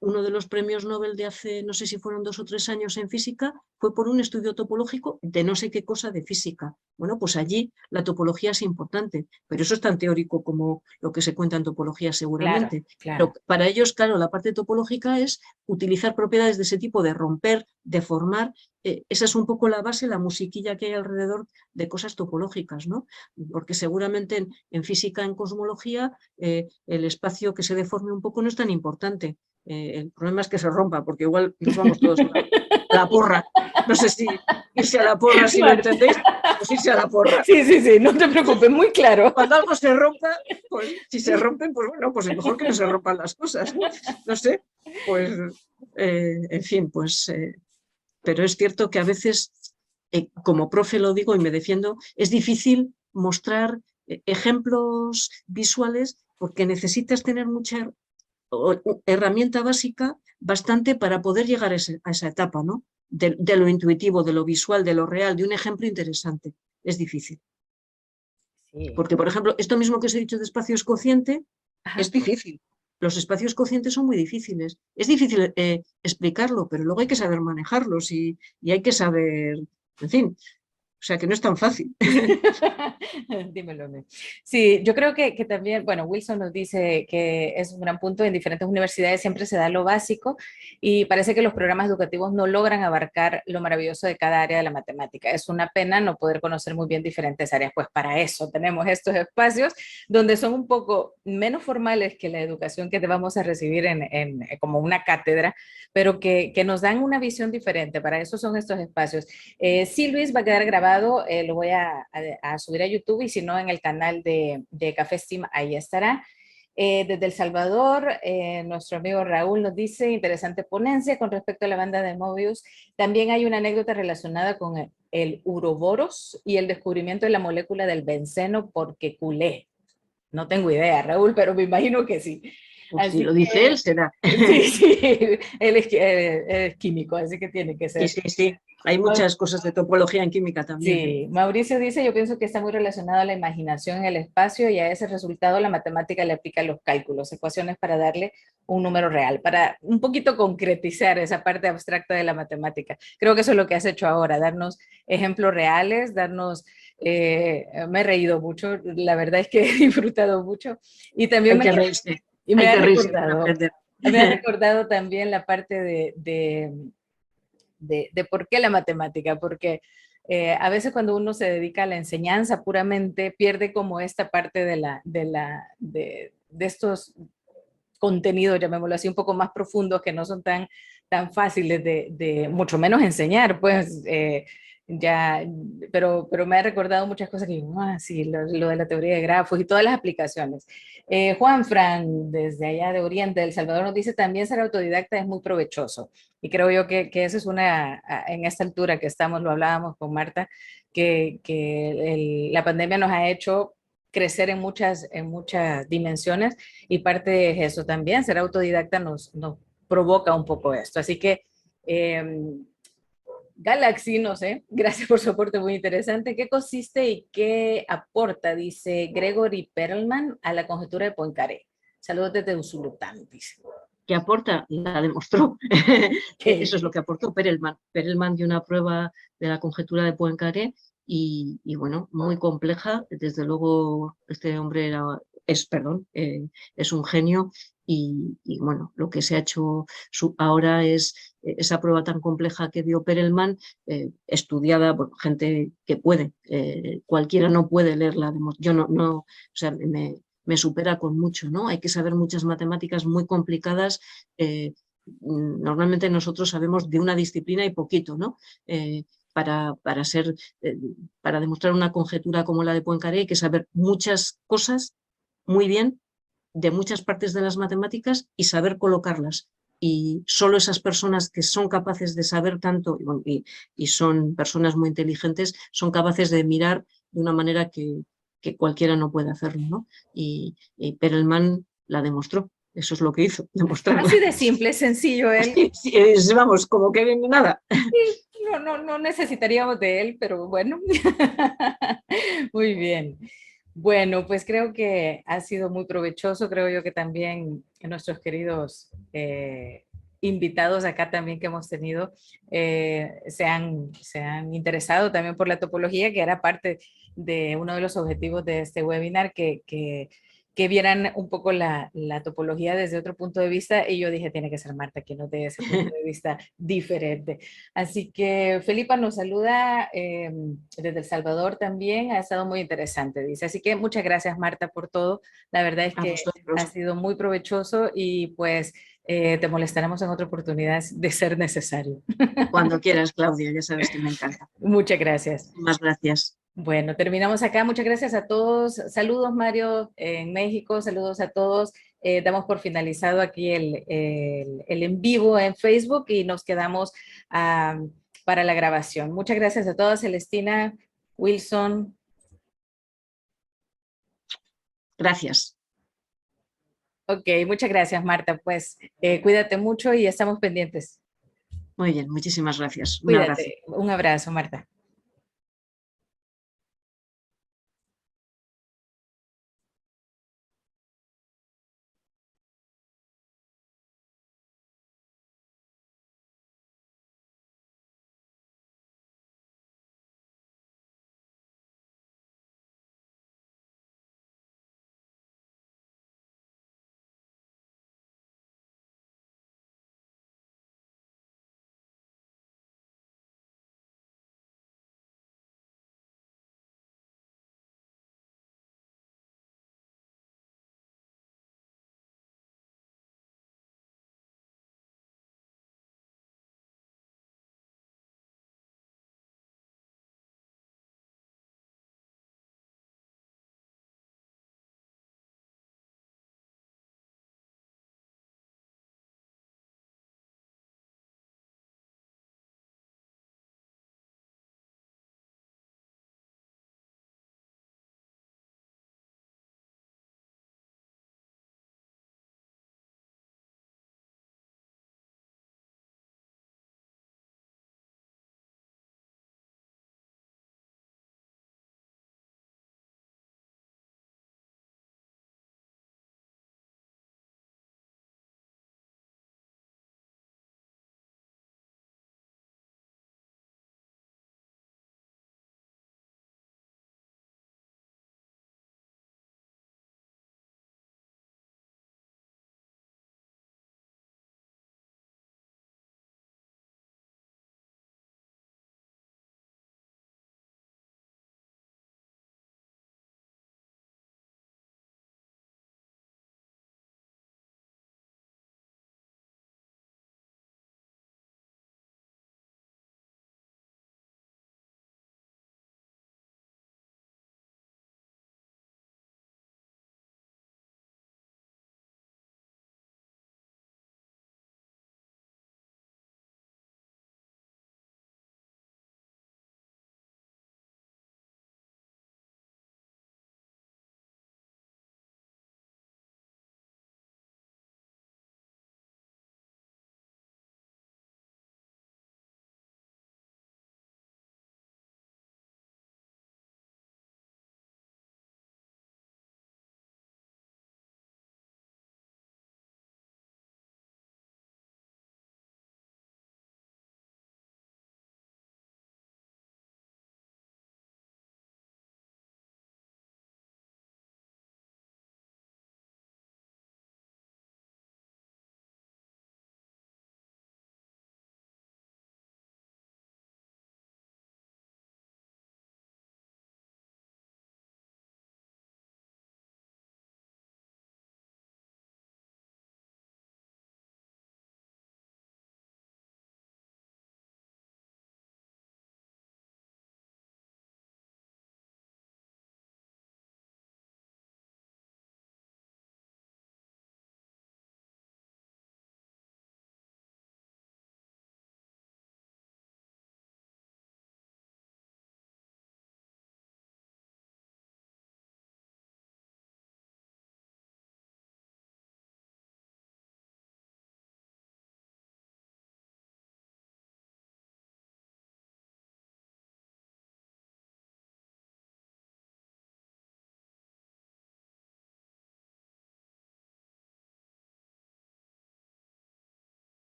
uno de los premios Nobel de hace, no sé si fueron 2 o 3 años en física, fue por un estudio topológico de no sé qué cosa de física. Bueno, pues allí la topología es importante, pero eso es tan teórico como lo que se cuenta en topología seguramente. Claro. Pero para ellos, claro, la parte topológica es utilizar propiedades de ese tipo, de romper, de formar. Esa es un poco la base, la musiquilla que hay alrededor de cosas topológicas, ¿no? Porque seguramente en física, en cosmología, el espacio que se deforme un poco no es tan importante. El problema es que se rompa, porque igual nos vamos todos a la porra. No sé si irse a la porra, si lo entendéis, pues irse a la porra. Sí, no te preocupes, muy claro. Cuando algo se rompa, pues si se rompen, pues bueno, pues es mejor que no se rompan las cosas, ¿no? No sé, pues, en fin, pues, pero es cierto que a veces, como profe lo digo y me defiendo, es difícil mostrar ejemplos visuales porque necesitas tener mucha herramienta básica bastante para poder llegar a esa etapa, ¿no? de lo intuitivo, de lo visual, de lo real, de un ejemplo interesante. Es difícil. Sí. Porque, por ejemplo, esto mismo que os he dicho de espacios cociente, Ajá. es difícil. Los espacios cocientes son muy difíciles. Es difícil explicarlo, pero luego hay que saber manejarlos y hay que saber, en fin, o sea que no es tan fácil. Dímelo. Sí, yo creo que también, bueno, Wilson nos dice que es un gran punto, en diferentes universidades siempre se da lo básico y parece que los programas educativos no logran abarcar lo maravilloso de cada área de la matemática. Es una pena no poder conocer muy bien diferentes áreas, pues para eso tenemos estos espacios donde son un poco menos formales que la educación que te vamos a recibir como una cátedra, pero que nos dan una visión diferente. Para eso son estos espacios. Sí, Luis, va a quedar grabado, lo voy a subir a YouTube y si no en el canal de Café Steam, ahí estará. Desde El Salvador, nuestro amigo Raúl nos dice, interesante ponencia con respecto a la banda de Mobius. También hay una anécdota relacionada con el uroboros y el descubrimiento de la molécula del benceno porque culé. No tengo idea, Raúl, pero me imagino que sí. Pues si Así lo dice él, será. sí, sí, él es químico, así que tiene que Sí, ser. sí, sí. Hay muchas cosas de topología en química también. Sí, Mauricio dice, yo pienso que está muy relacionado a la imaginación en el espacio y a ese resultado la matemática le aplica los cálculos, ecuaciones para darle un número real, para un poquito concretizar esa parte abstracta de la matemática. Creo que eso es lo que has hecho ahora, darnos ejemplos reales, me he reído mucho, la verdad es que he disfrutado mucho y también Hay que reírse, me hay ha que reírse para recordado, aprender. me ha recordado también la parte de por qué la matemática, porque a veces cuando uno se dedica a la enseñanza puramente, pierde como esta parte de estos contenidos, llamémoslo así, un poco más profundos que no son tan fáciles mucho menos enseñar, pues ya, pero me ha recordado muchas cosas que digo, sí, lo de la teoría de grafos y todas las aplicaciones. Juan Fran, desde allá de Oriente, de El Salvador, nos dice, también ser autodidacta es muy provechoso. Y creo yo que eso es en esta altura que estamos, lo hablábamos con Marta, que la pandemia nos ha hecho crecer en muchas dimensiones y parte de eso también, ser autodidacta nos provoca un poco esto. Así que, Galaxy, no sé, gracias por su aporte muy interesante. ¿Qué consiste y qué aporta, dice Gregory Perelman, a la conjetura de Poincaré? Saludos desde Usulután, dice. ¿Qué aporta? La demostró. Eso es lo que aportó Perelman. Perelman dio una prueba de la conjetura de Poincaré y bueno, muy compleja. Desde luego, este hombre es un genio y bueno, lo que se ha hecho ahora es esa prueba tan compleja que dio Perelman, estudiada por gente que puede. Cualquiera no puede leerla. Yo no, o sea, me supera con mucho, ¿no? Hay que saber muchas matemáticas muy complicadas. Normalmente nosotros sabemos de una disciplina y poquito, ¿no? Para, para, ser, eh, para demostrar una conjetura como la de Poincaré hay que saber muchas cosas muy bien de muchas partes de las matemáticas y saber colocarlas. Y solo esas personas que son capaces de saber tanto y son personas muy inteligentes son capaces de mirar de una manera que cualquiera no puede hacerlo, ¿no? Y Perelman la demostró. Eso es lo que hizo, demostrarla. Así de simple, sencillo él. Sí, sí, vamos, como que nada. No necesitaríamos de él, pero bueno. Muy bien. Bueno, pues creo que ha sido muy provechoso. Creo yo que también nuestros queridos invitados acá también que hemos tenido se han interesado también por la topología, que era parte de uno de los objetivos de este webinar, que vieran un poco la topología desde otro punto de vista. Y yo dije, tiene que ser Marta quien nos dé ese punto de vista diferente. Así que Felipa nos saluda desde El Salvador también, ha estado muy interesante, dice. Así que muchas gracias, Marta, por todo. La verdad es A que ha vosotros. sido muy provechoso y pues te molestaremos en otra oportunidad de ser necesario. Cuando quieras, Claudia, ya sabes que me encanta. Muchas gracias. Muchísimas gracias. Bueno, terminamos acá. Muchas gracias a todos. Saludos, Mario, en México. Saludos a todos. Damos por finalizado aquí el en vivo en Facebook y nos quedamos para la grabación. Muchas gracias a todos, Celestina, Wilson. Gracias. Ok, muchas gracias, Marta. Pues cuídate mucho y estamos pendientes. Muy bien, muchísimas gracias. Un abrazo. Cuídate. Un abrazo, Marta.